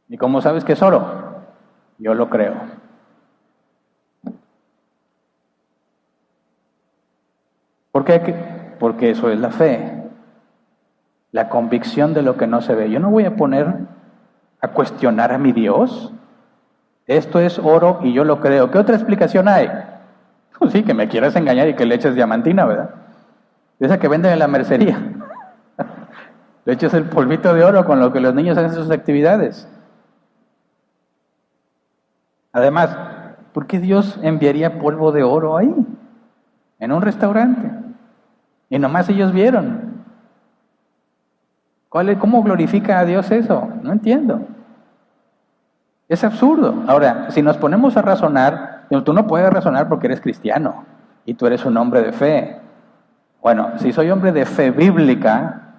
¿Y cómo sabes que es oro? Yo lo creo. ¿Por qué? Porque eso es la fe. La convicción de lo que no se ve. Yo no voy a poner a cuestionar a mi Dios. Esto es oro y yo lo creo. ¿Qué otra explicación hay? Pues sí, que me quieras engañar y que le eches diamantina, ¿verdad? Esa que venden en la mercería. Le echas el polvito de oro con lo que los niños hacen sus actividades. Además, ¿por qué Dios enviaría polvo de oro ahí? En un restaurante. Y nomás ellos vieron. ¿Cómo glorifica a Dios eso? No entiendo. Es absurdo. Ahora, si nos ponemos a razonar, tú no puedes razonar porque eres cristiano y tú eres un hombre de fe. Bueno, si soy hombre de fe bíblica,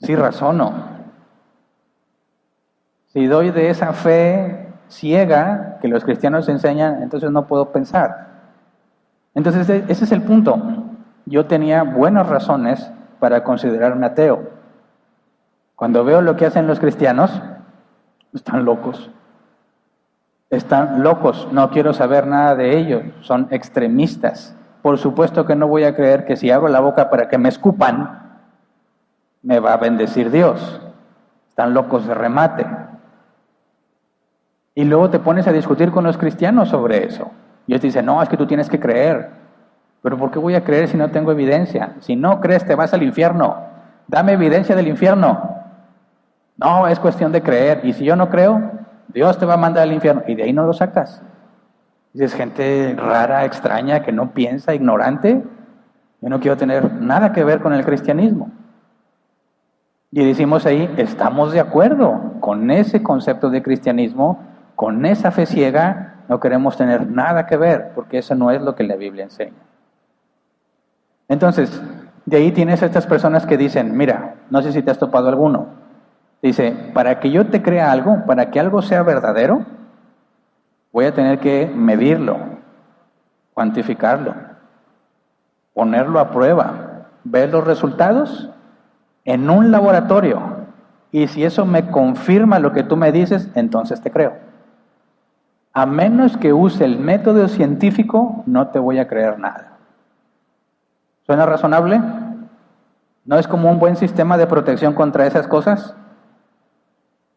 sí razono. Si doy de esa fe ciega que los cristianos enseñan, entonces no puedo pensar. Entonces ese es el punto. Yo tenía buenas razones para considerarme ateo. Cuando veo lo que hacen los cristianos, están locos. Están locos, no quiero saber nada de ellos, son extremistas. Por supuesto que no voy a creer que si abro la boca para que me escupan, me va a bendecir Dios. Están locos de remate. Y luego te pones a discutir con los cristianos sobre eso. Y ellos te dicen, no, es que tú tienes que creer. Pero ¿por qué voy a creer si no tengo evidencia? Si no crees, te vas al infierno. Dame evidencia del infierno. No, es cuestión de creer. Y si yo no creo, Dios te va a mandar al infierno. Y de ahí no lo sacas. Dices, gente rara, extraña, que no piensa, ignorante. Yo no quiero tener nada que ver con el cristianismo. Y decimos ahí, estamos de acuerdo con ese concepto de cristianismo, con esa fe ciega, no queremos tener nada que ver, porque eso no es lo que la Biblia enseña. Entonces, de ahí tienes a estas personas que dicen, mira, no sé si te has topado alguno, dice, para que yo te crea algo, para que algo sea verdadero, voy a tener que medirlo, cuantificarlo, ponerlo a prueba, ver los resultados en un laboratorio, y si eso me confirma lo que tú me dices, entonces te creo. A menos que use el método científico, no te voy a creer nada. ¿Suena razonable? ¿No es como un buen sistema de protección contra esas cosas?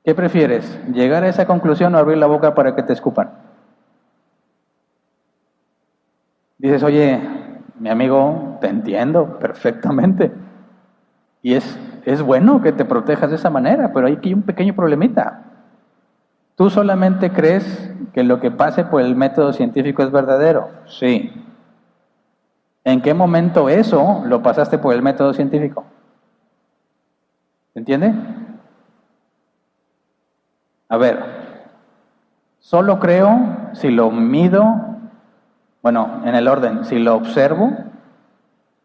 ¿Qué prefieres? ¿Llegar a esa conclusión o abrir la boca para que te escupan? Dices, oye, mi amigo, te entiendo perfectamente. Y es bueno que te protejas de esa manera, pero hay aquí un pequeño problemita. ¿Tú solamente crees que lo que pase por el método científico es verdadero? Sí. ¿En qué momento eso lo pasaste por el método científico? ¿Se entiende? A ver, solo creo si lo mido, bueno, en el orden, si lo observo,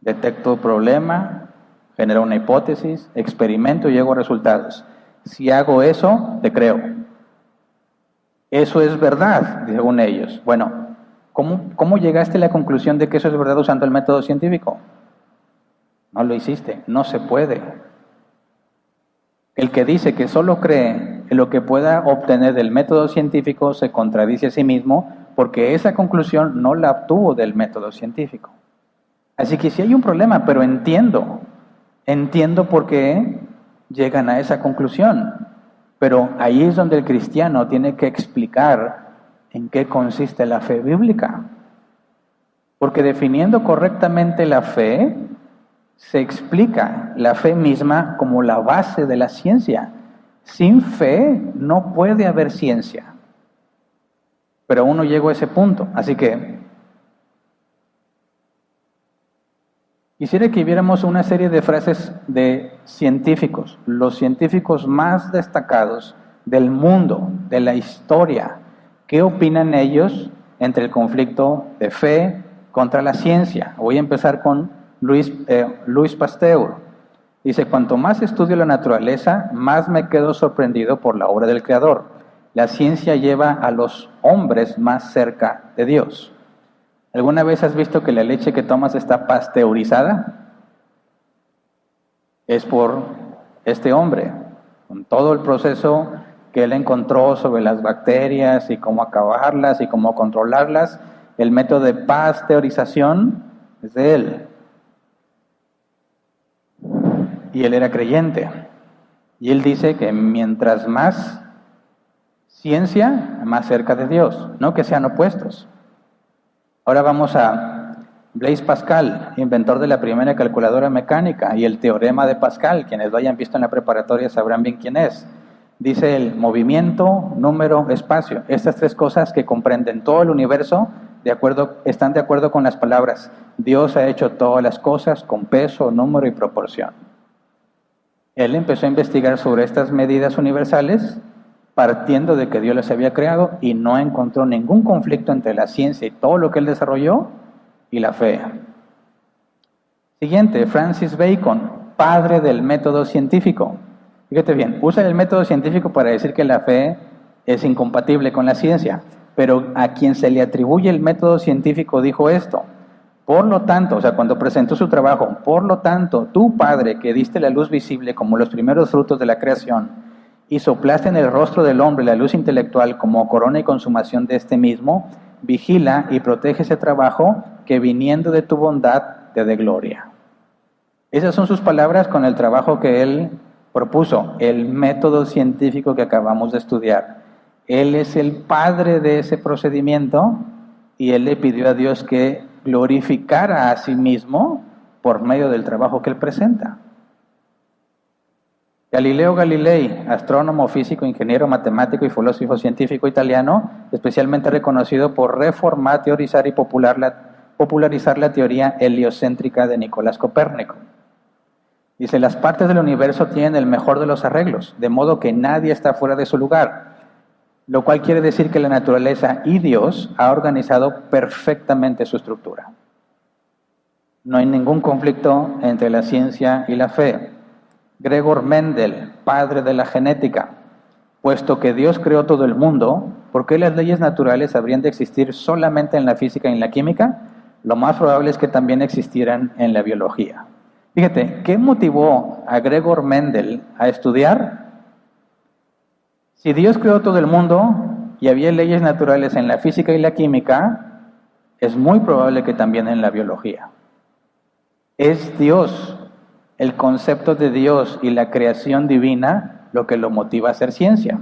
detecto el problema, genero una hipótesis, experimento y llego a resultados. Si hago eso, te creo. Eso es verdad, según ellos. Bueno, ¿cómo llegaste a la conclusión de que eso es verdad usando el método científico? No lo hiciste, no se puede. El que dice que solo cree en lo que pueda obtener del método científico se contradice a sí mismo porque esa conclusión no la obtuvo del método científico. Así que sí hay un problema, pero entiendo por qué llegan a esa conclusión. Pero ahí es donde el cristiano tiene que explicar en qué consiste la fe bíblica. Porque definiendo correctamente la fe, se explica la fe misma como la base de la ciencia. Sin fe no puede haber ciencia. Pero aún no llegó a ese punto. Así que quisiera que viéramos una serie de frases de científicos, los científicos más destacados del mundo, de la historia. ¿Qué opinan ellos entre el conflicto de fe contra la ciencia? Voy a empezar con Louis Pasteur. Dice, cuanto más estudio la naturaleza, más me quedo sorprendido por la obra del Creador. La ciencia lleva a los hombres más cerca de Dios. ¿Alguna vez has visto que la leche que tomas está pasteurizada? Es por este hombre, con todo el proceso que él encontró sobre las bacterias y cómo acabarlas y cómo controlarlas. El método de pasteurización es de él. Y él era creyente. Y él dice que mientras más ciencia más cerca de Dios, no que sean opuestos. Ahora vamos a Blaise Pascal, inventor de la primera calculadora mecánica y el teorema de Pascal. Quienes lo hayan visto en la preparatoria sabrán bien quién es. Dice el movimiento, número, espacio. Estas tres cosas que comprenden todo el universo están de acuerdo con las palabras: Dios ha hecho todas las cosas con peso, número y proporción. Él empezó a investigar sobre estas medidas universales partiendo de que Dios las había creado y no encontró ningún conflicto entre la ciencia y todo lo que él desarrolló y la fe. Siguiente, Francis Bacon, padre del método científico. Fíjate bien, usa el método científico para decir que la fe es incompatible con la ciencia, pero a quien se le atribuye el método científico dijo esto: por lo tanto, o sea, cuando presentó su trabajo, por lo tanto, tú, Padre, que diste la luz visible como los primeros frutos de la creación, y soplaste en el rostro del hombre la luz intelectual como corona y consumación de este mismo, vigila y protege ese trabajo que viniendo de tu bondad te dé gloria. Esas son sus palabras con el trabajo que él propuso, el método científico que acabamos de estudiar. Él es el padre de ese procedimiento y él le pidió a Dios que glorificara a sí mismo por medio del trabajo que él presenta. Galileo Galilei, astrónomo, físico, ingeniero, matemático y filósofo científico italiano, especialmente reconocido por reformar, teorizar y popularizar la teoría heliocéntrica de Nicolás Copérnico. Dice: las partes del universo tienen el mejor de los arreglos, de modo que nadie está fuera de su lugar, lo cual quiere decir que la naturaleza y Dios ha organizado perfectamente su estructura. No hay ningún conflicto entre la ciencia y la fe. Gregor Mendel, padre de la genética: puesto que Dios creó todo el mundo, ¿por qué las leyes naturales habrían de existir solamente en la física y en la química? Lo más probable es que también existieran en la biología. Fíjate, ¿qué motivó a Gregor Mendel a estudiar? Si Dios creó todo el mundo y había leyes naturales en la física y la química, es muy probable que también en la biología. Es Dios, el concepto de Dios y la creación divina, lo que lo motiva a hacer ciencia.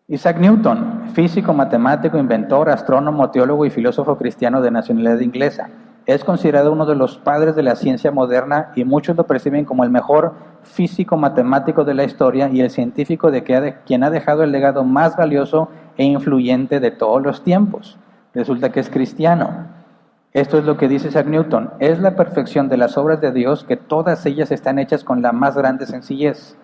Isaac Newton, físico, matemático, inventor, astrónomo, teólogo y filósofo cristiano de nacionalidad inglesa, es considerado uno de los padres de la ciencia moderna y muchos lo perciben como el mejor físico matemático de la historia y el científico quien ha dejado el legado más valioso e influyente de todos los tiempos. Resulta que es cristiano. Esto es lo que dice Isaac Newton: es la perfección de las obras de Dios que todas ellas están hechas con la más grande sencillez.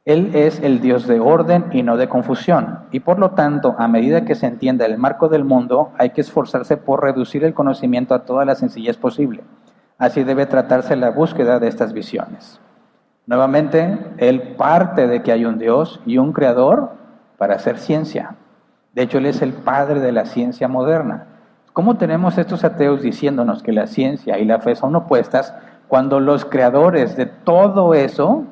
Él es el Dios de orden y no de confusión, y por lo tanto, a medida que se entienda el marco del mundo, hay que esforzarse por reducir el conocimiento a toda la sencillez posible. Así debe tratarse la búsqueda de estas visiones. Nuevamente, él parte de que hay un Dios y un creador para hacer ciencia. De hecho, él es el padre de la ciencia moderna. ¿Cómo tenemos estos ateos diciéndonos que la ciencia y la fe son opuestas cuando los creadores de todo eso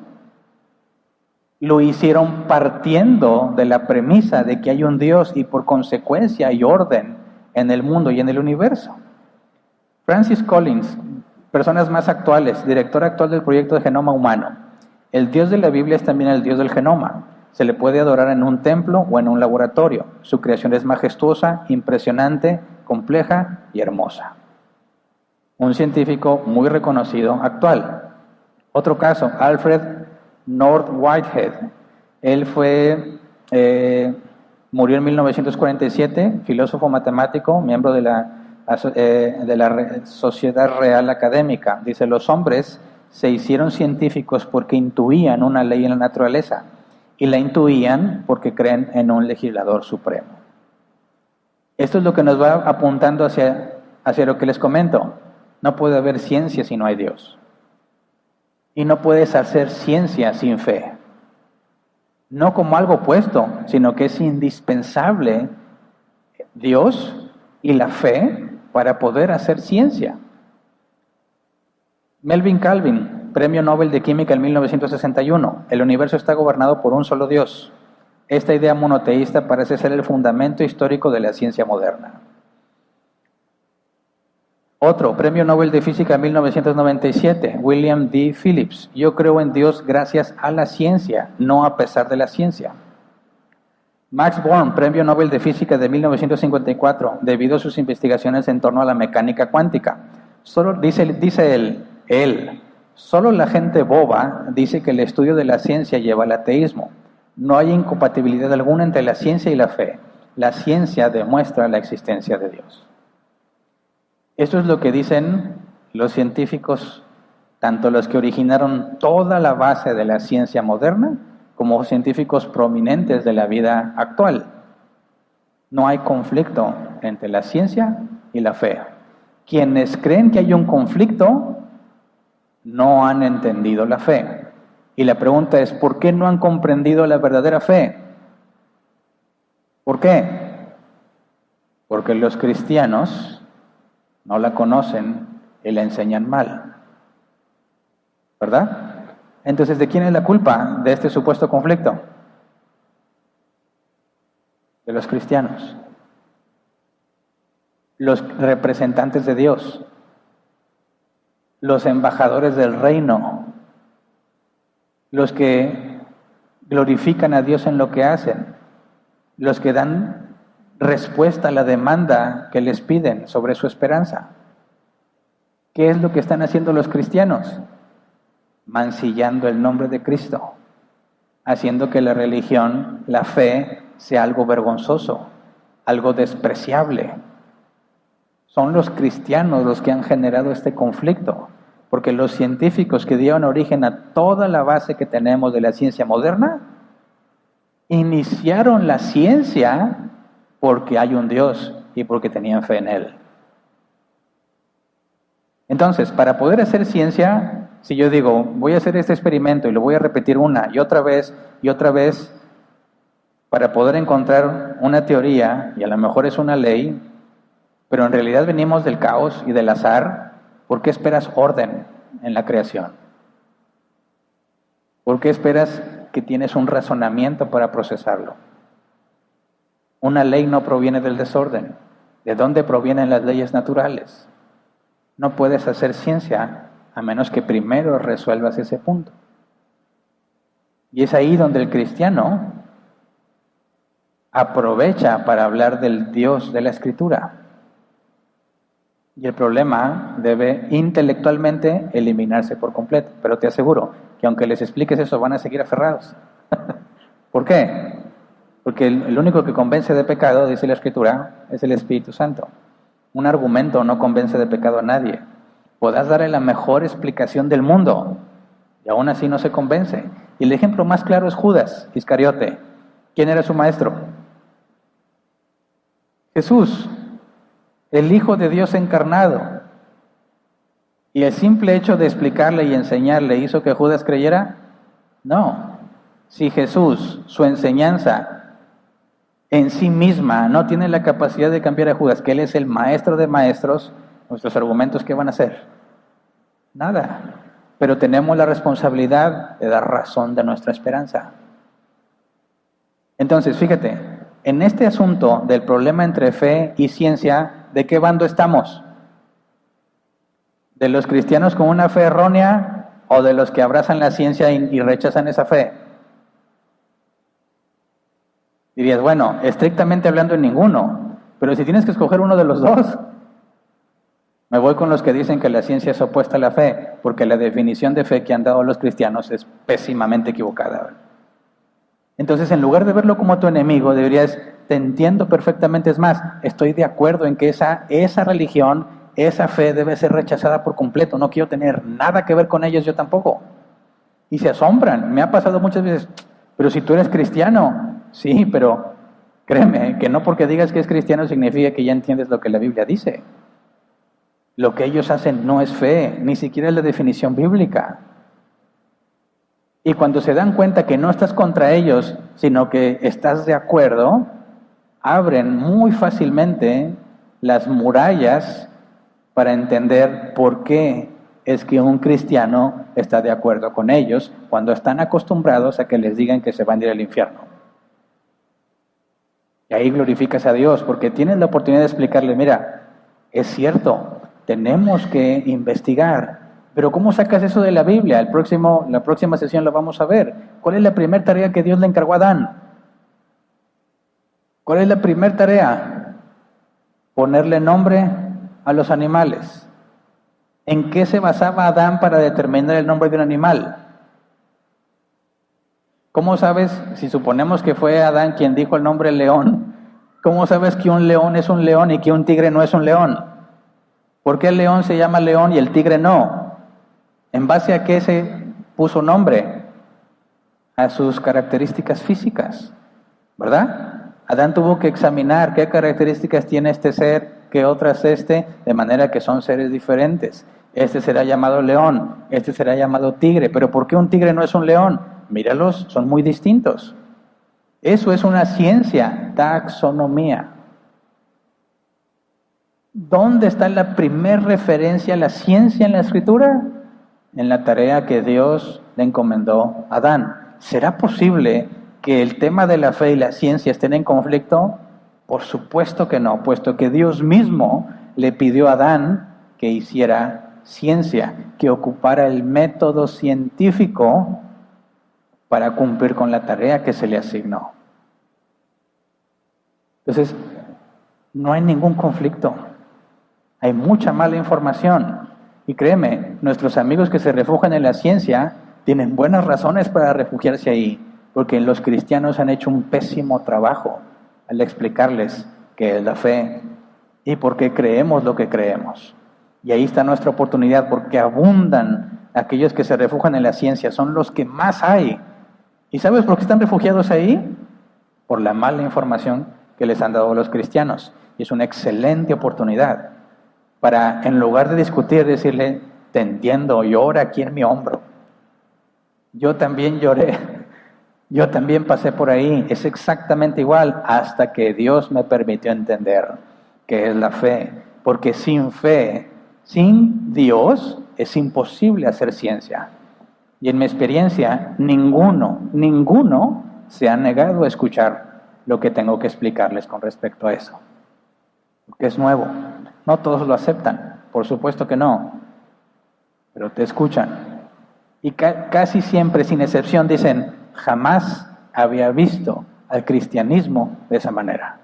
lo hicieron partiendo de la premisa de que hay un Dios y por consecuencia hay orden en el mundo y en el universo? Francis Collins, personas más actuales, director actual del proyecto de Genoma Humano: el Dios de la Biblia es también el Dios del genoma. Se le puede adorar en un templo o en un laboratorio. Su creación es majestuosa, impresionante, compleja y hermosa. Un científico muy reconocido actual. Otro caso, Alfred North Whitehead. Él murió en 1947, filósofo matemático, miembro de la Sociedad Real Académica. Dice: los hombres se hicieron científicos porque intuían una ley en la naturaleza, y la intuían porque creen en un legislador supremo. Esto es lo que nos va apuntando hacia lo que les comento. No puede haber ciencia si no hay Dios. Y no puedes hacer ciencia sin fe. No como algo opuesto, sino que es indispensable Dios y la fe para poder hacer ciencia. Melvin Calvin, Premio Nobel de Química en 1961. El universo está gobernado por un solo Dios. Esta idea monoteísta parece ser el fundamento histórico de la ciencia moderna. Otro, Premio Nobel de Física en 1997, William D. Phillips. Yo creo en Dios gracias a la ciencia, no a pesar de la ciencia. Max Born, Premio Nobel de Física de 1954, debido a sus investigaciones en torno a la mecánica cuántica. Solo dice él, solo la gente boba dice que el estudio de la ciencia lleva al ateísmo. No hay incompatibilidad alguna entre la ciencia y la fe. La ciencia demuestra la existencia de Dios. Esto es lo que dicen los científicos, tanto los que originaron toda la base de la ciencia moderna, como científicos prominentes de la vida actual. No hay conflicto entre la ciencia y la fe. Quienes creen que hay un conflicto no han entendido la fe. Y la pregunta es, ¿por qué no han comprendido la verdadera fe? ¿Por qué? Porque los cristianos no la conocen y la enseñan mal. ¿Verdad? Entonces, ¿de quién es la culpa de este supuesto conflicto? De los cristianos. Los representantes de Dios. Los embajadores del reino. Los que glorifican a Dios en lo que hacen. Los que dan respuesta a la demanda que les piden sobre su esperanza. ¿Qué es lo que están haciendo los cristianos? Mancillando el nombre de Cristo, haciendo que la religión, la fe, sea algo vergonzoso, algo despreciable. Son los cristianos los que han generado este conflicto, porque los científicos que dieron origen a toda la base que tenemos de la ciencia moderna, iniciaron la ciencia porque hay un Dios y porque tenían fe en Él. Entonces, para poder hacer ciencia, si yo digo, voy a hacer este experimento y lo voy a repetir una y otra vez, para poder encontrar una teoría, y a lo mejor es una ley, pero en realidad venimos del caos y del azar, ¿por qué esperas orden en la creación? ¿Por qué esperas que tienes un razonamiento para procesarlo? Una ley no proviene del desorden. ¿De dónde provienen las leyes naturales? No puedes hacer ciencia a menos que primero resuelvas ese punto. Y es ahí donde el cristiano aprovecha para hablar del Dios de la Escritura. Y el problema debe intelectualmente eliminarse por completo. Pero te aseguro que aunque les expliques eso, van a seguir aferrados. ¿Por qué? Porque el único que convence de pecado, dice la Escritura, es el Espíritu Santo. Un argumento no convence de pecado a nadie. Podrás darle la mejor explicación del mundo y aún así no se convence. Y el ejemplo más claro es Judas Iscariote. ¿Quién era su maestro? Jesús, el Hijo de Dios encarnado. ¿Y el simple hecho de explicarle y enseñarle hizo que Judas creyera? No. Si Jesús, su enseñanza en sí misma no tiene la capacidad de cambiar a Judas, que Él es el maestro de maestros, nuestros argumentos, ¿qué van a hacer? Nada. Pero tenemos la responsabilidad de dar razón de nuestra esperanza. Entonces, fíjate, en este asunto del problema entre fe y ciencia, ¿de qué bando estamos? ¿De los cristianos con una fe errónea o de los que abrazan la ciencia y rechazan esa fe? Dirías, bueno, estrictamente hablando en ninguno, pero si tienes que escoger uno de los dos, me voy con los que dicen que la ciencia es opuesta a la fe, porque la definición de fe que han dado los cristianos es pésimamente equivocada. Entonces, en lugar de verlo como tu enemigo, deberías, te entiendo perfectamente, es más, estoy de acuerdo en que esa religión, esa fe debe ser rechazada por completo, no quiero tener nada que ver con ellos, yo tampoco. Y se asombran, me ha pasado muchas veces, pero si tú eres cristiano, sí, pero créeme, que no porque digas que es cristiano significa que ya entiendes lo que la Biblia dice. Lo que ellos hacen no es fe, ni siquiera es la definición bíblica. Y cuando se dan cuenta que no estás contra ellos, sino que estás de acuerdo, abren muy fácilmente las murallas para entender por qué es que un cristiano está de acuerdo con ellos cuando están acostumbrados a que les digan que se van a ir al infierno. Y ahí glorificas a Dios porque tienes la oportunidad de explicarle, mira, es cierto, tenemos que investigar, pero ¿cómo sacas eso de la Biblia? La próxima sesión lo vamos a ver. ¿Cuál es la primera tarea que Dios le encargó a Adán? ¿Cuál es la primera tarea? Ponerle nombre a los animales. ¿En qué se basaba Adán para determinar el nombre de un animal? ¿Cómo sabes, si suponemos que fue Adán quien dijo el nombre león, cómo sabes que un león es un león y que un tigre no es un león? ¿Por qué el león se llama león y el tigre no? ¿En base a qué se puso nombre? A sus características físicas, ¿verdad? Adán tuvo que examinar qué características tiene este ser, qué otras de manera que son seres diferentes. Este será llamado león, este será llamado tigre. ¿Pero por qué un tigre no es un león? Míralos, son muy distintos. Eso es una ciencia, taxonomía. ¿Dónde está la primer referencia a la ciencia en la Escritura? En la tarea que Dios le encomendó a Adán. ¿Será posible que el tema de la fe y la ciencia estén en conflicto? Por supuesto que no, puesto que Dios mismo le pidió a Adán que hiciera ciencia, que ocupara el método científico para cumplir con la tarea que se le asignó. Entonces, no hay ningún conflicto. Hay mucha mala información. Y créeme, nuestros amigos que se refugian en la ciencia tienen buenas razones para refugiarse ahí, porque los cristianos han hecho un pésimo trabajo al explicarles qué es la fe y por qué creemos lo que creemos. Y ahí está nuestra oportunidad, porque abundan aquellos que se refugian en la ciencia, son los que más hay. ¿Y sabes por qué están refugiados ahí? Por la mala información que les han dado los cristianos. Y es una excelente oportunidad para, en lugar de discutir, decirle, te entiendo, llora aquí en mi hombro. Yo también lloré, yo también pasé por ahí, es exactamente igual, hasta que Dios me permitió entender qué es la fe. Porque sin fe, sin Dios, es imposible hacer ciencia. Y en mi experiencia, ninguno se ha negado a escuchar lo que tengo que explicarles con respecto a eso. Porque es nuevo. No todos lo aceptan, por supuesto que no, pero te escuchan. Y casi siempre, sin excepción, dicen, jamás había visto al cristianismo de esa manera.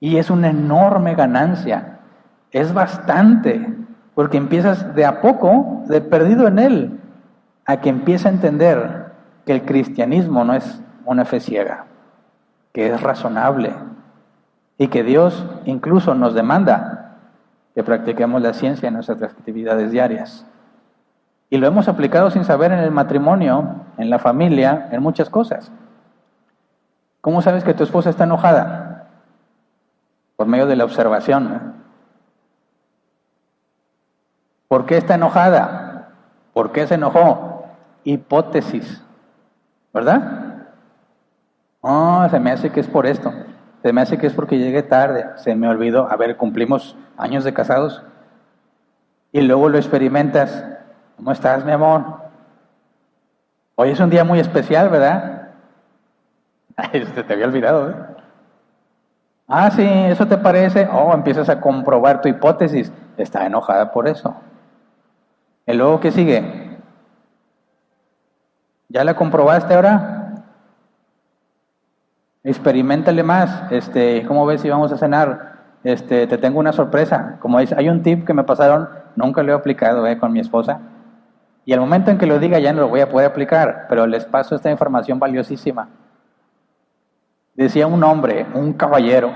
Y es una enorme ganancia, es bastante, porque empiezas de a poco, de perdido en él, a que empieza a entender que el cristianismo no es una fe ciega, que es razonable y que Dios incluso nos demanda que practiquemos la ciencia en nuestras actividades diarias. Y lo hemos aplicado sin saber en el matrimonio, en la familia, en muchas cosas. ¿Cómo sabes que tu esposa está enojada? Por medio de la observación. ¿Por qué está enojada? ¿Por qué se enojó? Hipótesis, ¿verdad? Oh, se me hace que es por esto. Se me hace que es porque llegué tarde. Se me olvidó. A ver, cumplimos años de casados. Y luego lo experimentas. ¿Cómo estás, mi amor? Hoy es un día muy especial, ¿verdad? Ay, se te había olvidado, ¿eh? Ah, sí, ¿eso te parece? Oh, empiezas a comprobar tu hipótesis. Está enojada por eso. ¿Y luego qué sigue? ¿Ya la comprobaste ahora? Experiméntale más. ¿Cómo ves si vamos a cenar? Te tengo una sorpresa. Como dice, hay un tip que me pasaron, nunca lo he aplicado con mi esposa. Y al momento en que lo diga ya no lo voy a poder aplicar, pero les paso esta información valiosísima. Decía un hombre, un caballero,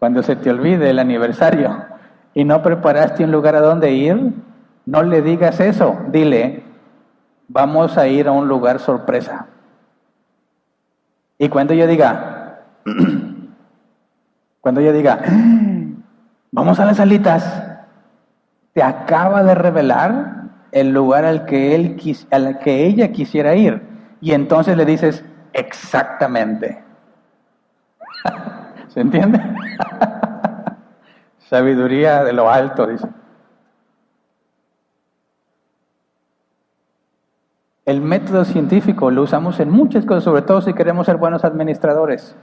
cuando se te olvide el aniversario y no preparaste un lugar a donde ir, no le digas eso, dile, vamos a ir a un lugar sorpresa. Y cuando yo diga, vamos a las alitas, te acaba de revelar el lugar al que ella quisiera ir. Y entonces le dices, exactamente. ¿Se entiende? Sabiduría de lo alto, dice. El método científico lo usamos en muchas cosas, sobre todo si queremos ser buenos administradores.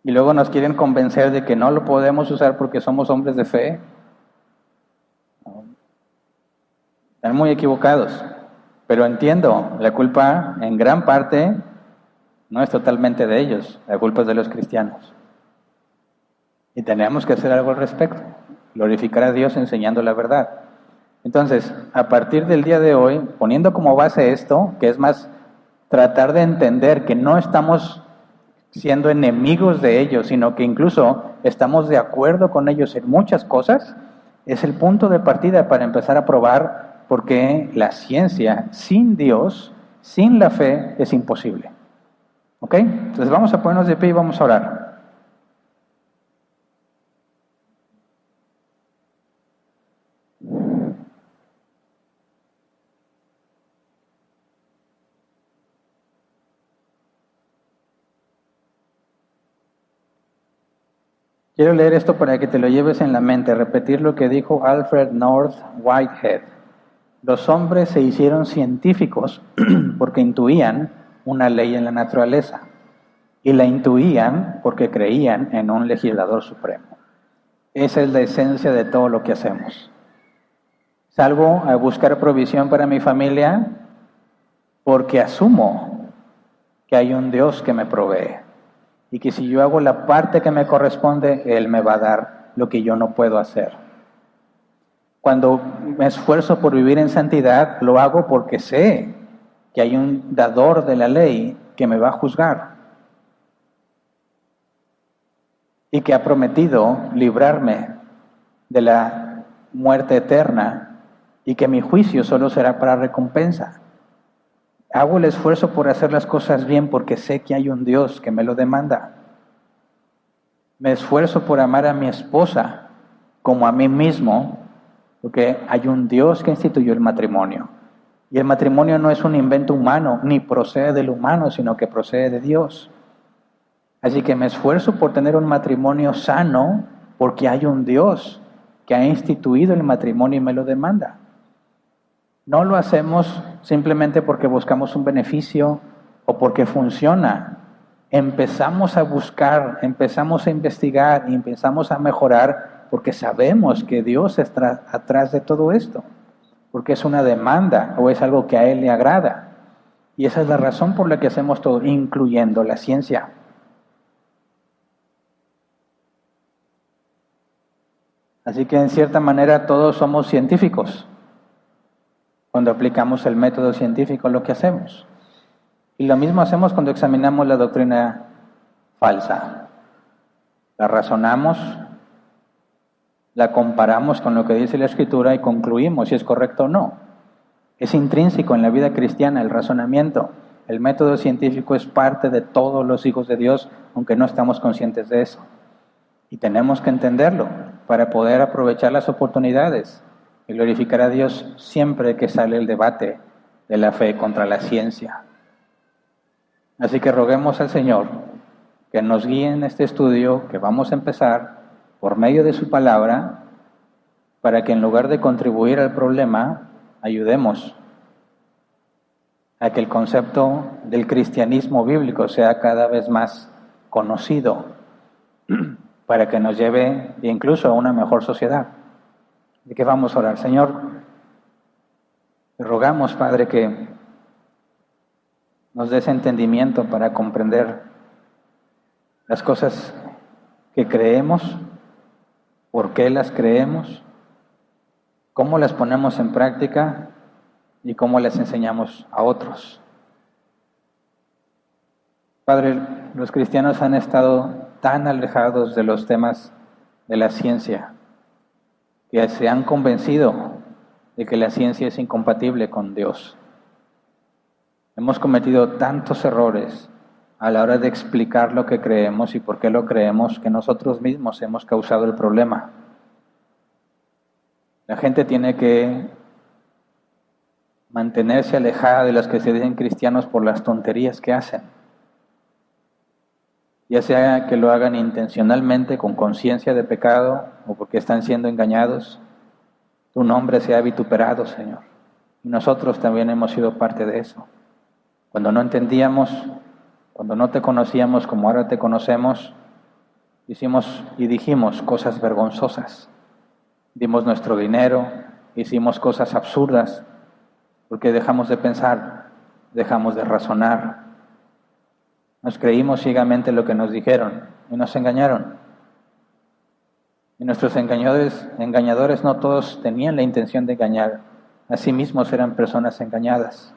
Y luego nos quieren convencer de que no lo podemos usar porque somos hombres de fe. Están muy equivocados. Pero entiendo, la culpa en gran parte No es totalmente de ellos, la culpa es de los cristianos. Y tenemos que hacer algo al respecto, glorificar a Dios enseñando la verdad. Entonces, a partir del día de hoy, poniendo como base esto, que es más tratar de entender que no estamos siendo enemigos de ellos, sino que incluso estamos de acuerdo con ellos en muchas cosas, es el punto de partida para empezar a probar por qué la ciencia sin Dios, sin la fe, es imposible. ¿Ok? Entonces vamos a ponernos de pie y vamos a orar. Quiero leer esto para que te lo lleves en la mente, repetir lo que dijo Alfred North Whitehead. Los hombres se hicieron científicos porque intuían una ley en la naturaleza y la intuían porque creían en un legislador supremo. Esa es la esencia de todo lo que hacemos. Salgo a buscar provisión para mi familia porque asumo que hay un Dios que me provee. Y que si yo hago la parte que me corresponde, Él me va a dar lo que yo no puedo hacer. Cuando me esfuerzo por vivir en santidad, lo hago porque sé que hay un dador de la ley que me va a juzgar. Y que ha prometido librarme de la muerte eterna y que mi juicio solo será para recompensa. Hago el esfuerzo por hacer las cosas bien porque sé que hay un Dios que me lo demanda. Me esfuerzo por amar a mi esposa como a mí mismo porque hay un Dios que instituyó el matrimonio. Y el matrimonio no es un invento humano, ni procede del humano, sino que procede de Dios. Así que me esfuerzo por tener un matrimonio sano porque hay un Dios que ha instituido el matrimonio y me lo demanda. No lo hacemos simplemente porque buscamos un beneficio o porque funciona. Empezamos a buscar, empezamos a investigar y empezamos a mejorar porque sabemos que Dios está atrás de todo esto. Porque es una demanda o es algo que a Él le agrada. Y esa es la razón por la que hacemos todo, incluyendo la ciencia. Así que en cierta manera todos somos científicos. Cuando aplicamos el método científico a lo que hacemos. Y lo mismo hacemos cuando examinamos la doctrina falsa. La razonamos, la comparamos con lo que dice la Escritura y concluimos si es correcto o no. Es intrínseco en la vida cristiana el razonamiento. El método científico es parte de todos los hijos de Dios, aunque no estamos conscientes de eso. Y tenemos que entenderlo para poder aprovechar las oportunidades y glorificar a Dios siempre que sale el debate de la fe contra la ciencia. Así que roguemos al Señor que nos guíe en este estudio que vamos a empezar por medio de su palabra, para que en lugar de contribuir al problema, ayudemos a que el concepto del cristianismo bíblico sea cada vez más conocido, para que nos lleve incluso a una mejor sociedad. ¿De qué vamos a orar? Señor, te rogamos, Padre, que nos des entendimiento para comprender las cosas que creemos, por qué las creemos, cómo las ponemos en práctica y cómo las enseñamos a otros. Padre, los cristianos han estado tan alejados de los temas de la ciencia que se han convencido de que la ciencia es incompatible con Dios. Hemos cometido tantos errores a la hora de explicar lo que creemos y por qué lo creemos, que nosotros mismos hemos causado el problema. La gente tiene que mantenerse alejada de los que se dicen cristianos por las tonterías que hacen. Ya sea que lo hagan intencionalmente, con conciencia de pecado, o porque están siendo engañados, tu nombre sea vituperado, Señor. Y nosotros también hemos sido parte de eso. Cuando no entendíamos, cuando no te conocíamos como ahora te conocemos, hicimos y dijimos cosas vergonzosas. Dimos nuestro dinero, hicimos cosas absurdas, porque dejamos de pensar, dejamos de razonar. Nos creímos ciegamente lo que nos dijeron y nos engañaron. Y nuestros engañadores no todos tenían la intención de engañar. A sí mismos eran personas engañadas.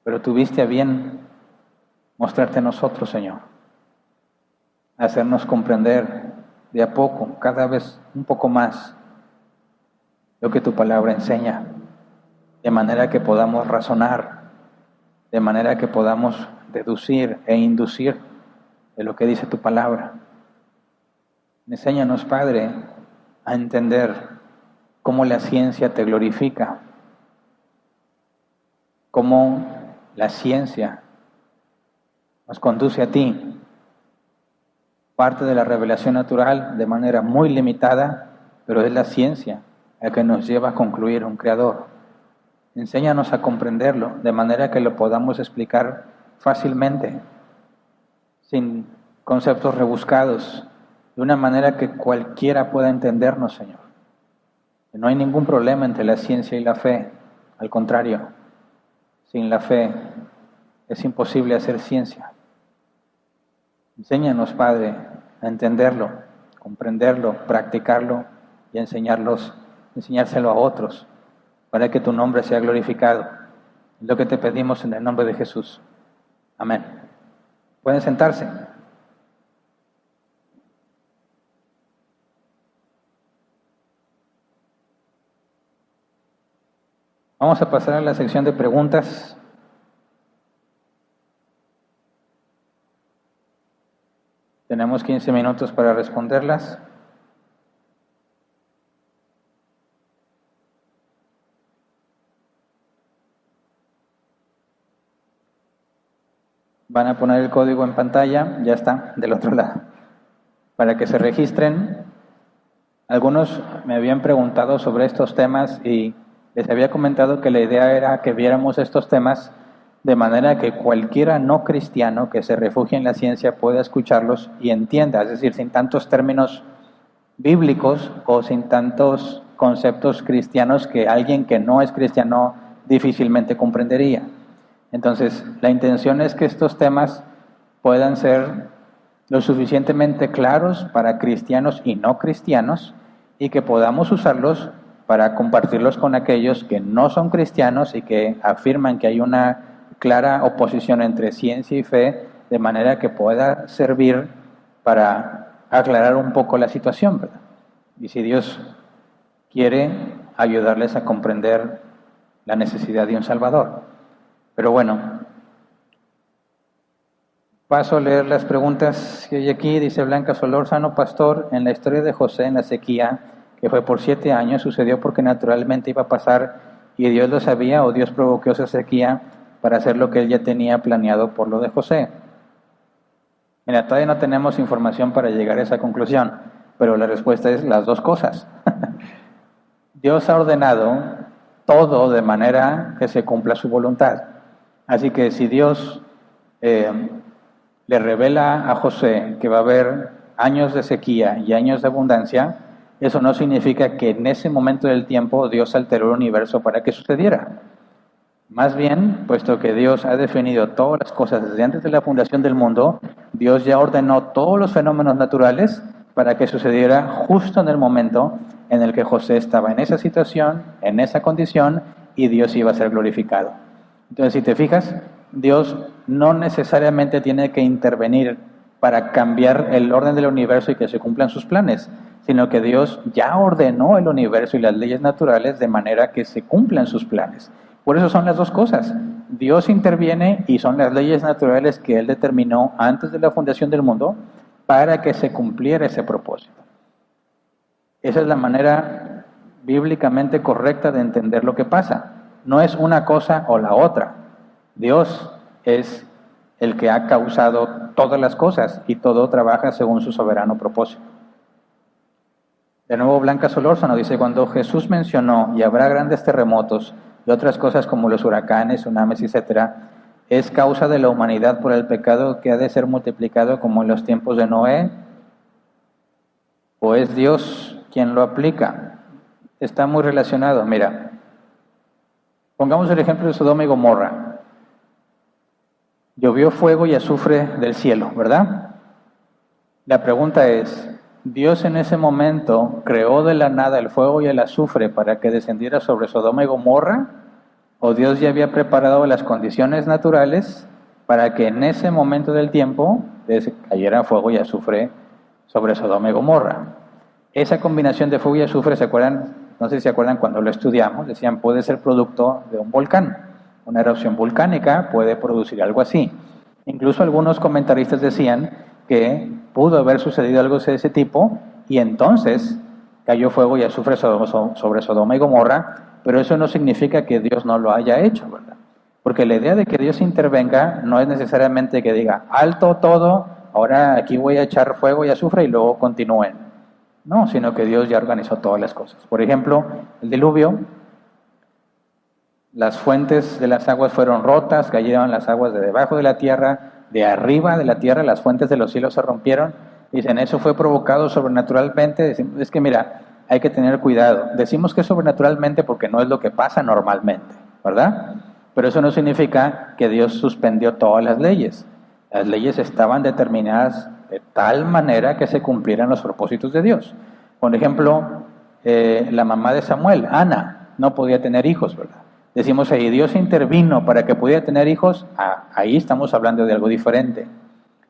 Pero tuviste a bien mostrarte a nosotros, Señor. Hacernos comprender de a poco, cada vez un poco más, lo que tu palabra enseña. De manera que podamos razonar. De manera que podamos deducir e inducir de lo que dice tu palabra. Enséñanos, Padre, a entender cómo la ciencia te glorifica, cómo la ciencia nos conduce a ti, parte de la revelación natural de manera muy limitada, pero es la ciencia la que nos lleva a concluir un creador. Enséñanos a comprenderlo de manera que lo podamos explicar fácilmente, sin conceptos rebuscados, de una manera que cualquiera pueda entendernos, Señor. No hay ningún problema entre la ciencia y la fe, al contrario, sin la fe es imposible hacer ciencia. Enséñanos, Padre, a entenderlo, comprenderlo, practicarlo y enseñárselo a otros, para que tu nombre sea glorificado. Es lo que te pedimos en el nombre de Jesús. Amén. Pueden sentarse. Vamos a pasar a la sección de preguntas. Tenemos 15 minutos para responderlas. Van a poner el código en pantalla, ya está, del otro lado, para que se registren. Algunos me habían preguntado sobre estos temas y les había comentado que la idea era que viéramos estos temas de manera que cualquiera no cristiano que se refugie en la ciencia pueda escucharlos y entienda, es decir, sin tantos términos bíblicos o sin tantos conceptos cristianos que alguien que no es cristiano difícilmente comprendería. Entonces, la intención es que estos temas puedan ser lo suficientemente claros para cristianos y no cristianos y que podamos usarlos para compartirlos con aquellos que no son cristianos y que afirman que hay una clara oposición entre ciencia y fe, de manera que pueda servir para aclarar un poco la situación, ¿verdad? Y si Dios quiere, ayudarles a comprender la necesidad de un Salvador. Pero bueno, paso a leer las preguntas que hay aquí. Dice Blanca Solórzano: pastor, en la historia de José en la sequía, que fue por 7 años, ¿sucedió porque naturalmente iba a pasar y Dios lo sabía, o Dios provocó esa sequía para hacer lo que él ya tenía planeado por lo de José? Mira, todavía no tenemos información para llegar a esa conclusión, pero la respuesta es las dos cosas. Dios ha ordenado todo de manera que se cumpla su voluntad. Así que si Dios le revela a José que va a haber años de sequía y años de abundancia, eso no significa que en ese momento del tiempo Dios alteró el universo para que sucediera. Más bien, puesto que Dios ha definido todas las cosas desde antes de la fundación del mundo, Dios ya ordenó todos los fenómenos naturales para que sucediera justo en el momento en el que José estaba en esa situación, en esa condición, y Dios iba a ser glorificado. Entonces, si te fijas, Dios no necesariamente tiene que intervenir para cambiar el orden del universo y que se cumplan sus planes, sino que Dios ya ordenó el universo y las leyes naturales de manera que se cumplan sus planes. Por eso son las dos cosas. Dios interviene y son las leyes naturales que Él determinó antes de la fundación del mundo para que se cumpliera ese propósito. Esa es la manera bíblicamente correcta de entender lo que pasa. No es una cosa o la otra. Dios es el que ha causado todas las cosas y todo trabaja según su soberano propósito. De nuevo Blanca Solórzano dice: cuando Jesús mencionó y habrá grandes terremotos y otras cosas como los huracanes, tsunamis, etc., ¿es causa de la humanidad por el pecado que ha de ser multiplicado como en los tiempos de Noé? ¿O es Dios quien lo aplica? Está muy relacionado. Mira, pongamos el ejemplo de Sodoma y Gomorra. llovió fuego y azufre del cielo, ¿verdad? La pregunta es, ¿Dios en ese momento creó de la nada el fuego y el azufre para que descendiera sobre Sodoma y Gomorra? ¿O Dios ya había preparado las condiciones naturales para que en ese momento del tiempo cayera fuego y azufre sobre Sodoma y Gomorra? Esa combinación de fuego y azufre, ¿se acuerdan? No sé si se acuerdan cuando lo estudiamos, decían puede ser producto de un volcán. Una erupción volcánica puede producir algo así. Incluso algunos comentaristas decían que pudo haber sucedido algo de ese tipo y entonces cayó fuego y azufre sobre Sodoma y Gomorra, pero eso no significa que Dios no lo haya hecho, ¿verdad? Porque la idea de que Dios intervenga no es necesariamente que diga, alto todo, ahora aquí voy a echar fuego y azufre y luego continúen. No, sino que Dios ya organizó todas las cosas. Por ejemplo, el diluvio, las fuentes de las aguas fueron rotas, cayeron las aguas de debajo de la tierra, de arriba de la tierra, las fuentes de los cielos se rompieron. Dicen, eso fue provocado sobrenaturalmente. Es que mira, hay que tener cuidado. Decimos que es sobrenaturalmente porque no es lo que pasa normalmente, ¿verdad? Pero eso no significa que Dios suspendió todas las leyes. Las leyes estaban determinadas de tal manera que se cumplieran los propósitos de Dios. Por ejemplo, la mamá de Samuel, Ana, no podía tener hijos, ¿verdad? Decimos ahí, Dios intervino para que pudiera tener hijos. Ahí estamos hablando de algo diferente.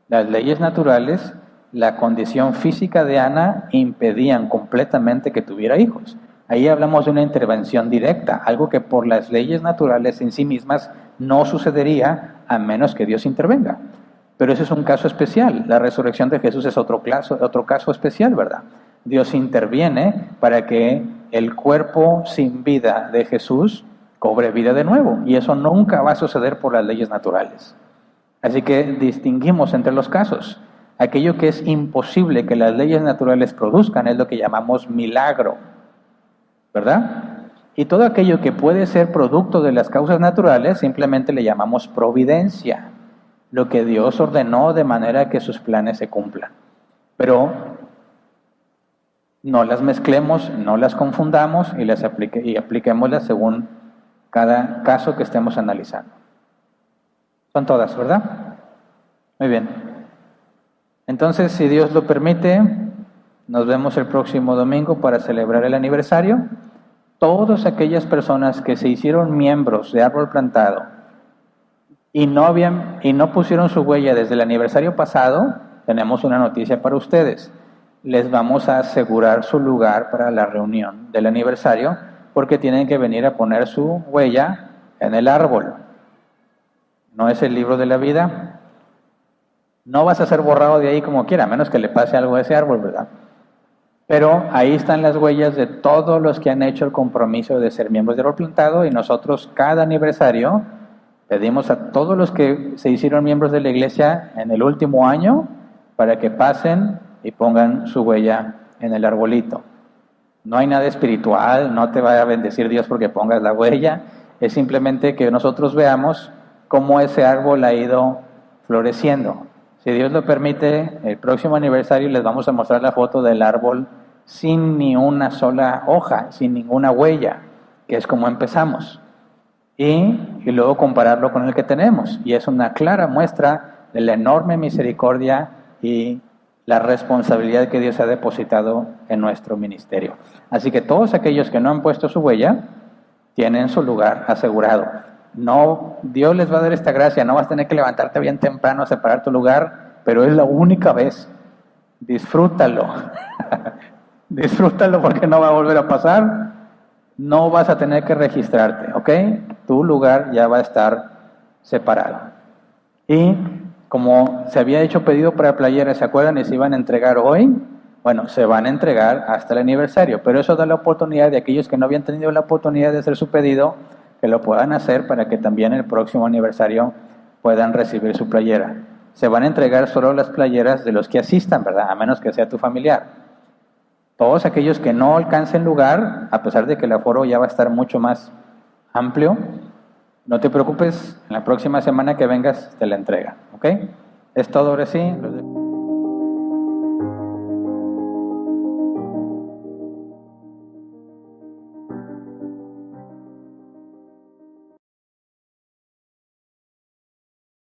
Las leyes naturales, la condición física de Ana impedían completamente que tuviera hijos. Ahí hablamos de una intervención directa, algo que por las leyes naturales en sí mismas no sucedería a menos que Dios intervenga. Pero ese es un caso especial. La resurrección de Jesús es otro caso especial, ¿verdad? Dios interviene para que el cuerpo sin vida de Jesús cobre vida de nuevo. Y eso nunca va a suceder por las leyes naturales. Así que distinguimos entre los casos. Aquello que es imposible que las leyes naturales produzcan es lo que llamamos milagro, ¿verdad? Y todo aquello que puede ser producto de las causas naturales simplemente le llamamos providencia, lo que Dios ordenó de manera que sus planes se cumplan. Pero no las mezclemos, no las confundamos y apliquémoslas según cada caso que estemos analizando. Son todas, ¿verdad? Muy bien. Entonces, si Dios lo permite, nos vemos el próximo domingo para celebrar el aniversario. Todas aquellas personas que se hicieron miembros de Árbol Plantado y no pusieron su huella desde el aniversario pasado, tenemos una noticia para ustedes. Les vamos a asegurar su lugar para la reunión del aniversario porque tienen que venir a poner su huella en el árbol. ¿No es el libro de la vida? No vas a ser borrado de ahí como quiera, a menos que le pase algo a ese árbol, ¿verdad? Pero ahí están las huellas de todos los que han hecho el compromiso de ser miembros de Árbol Plantado y nosotros cada aniversario pedimos a todos los que se hicieron miembros de la iglesia en el último año para que pasen y pongan su huella en el arbolito. No hay nada espiritual, no te va a bendecir Dios porque pongas la huella, es simplemente que nosotros veamos cómo ese árbol ha ido floreciendo. Si Dios lo permite, el próximo aniversario les vamos a mostrar la foto del árbol sin ni una sola hoja, sin ninguna huella, que es como empezamos. Y luego compararlo con el que tenemos. Y es una clara muestra de la enorme misericordia y la responsabilidad que Dios ha depositado en nuestro ministerio. Así que todos aquellos que no han puesto su huella, tienen su lugar asegurado. No, Dios les va a dar esta gracia, no vas a tener que levantarte bien temprano a separar tu lugar, pero es la única vez. Disfrútalo. Disfrútalo porque no va a volver a pasar. No vas a tener que registrarte, ¿ok? Tu lugar ya va a estar separado. Y como se había hecho pedido para playeras, ¿se acuerdan? Y se iban a entregar hoy. Bueno, se van a entregar hasta el aniversario, pero eso da la oportunidad de aquellos que no habían tenido la oportunidad de hacer su pedido, que lo puedan hacer para que también el próximo aniversario puedan recibir su playera. Se van a entregar solo las playeras de los que asistan, ¿verdad? A menos que sea tu familiar. Todos aquellos que no alcancen lugar, a pesar de que el aforo ya va a estar mucho más amplio, no te preocupes, en la próxima semana que vengas te la entregan, ¿ok? Es todo ahora sí.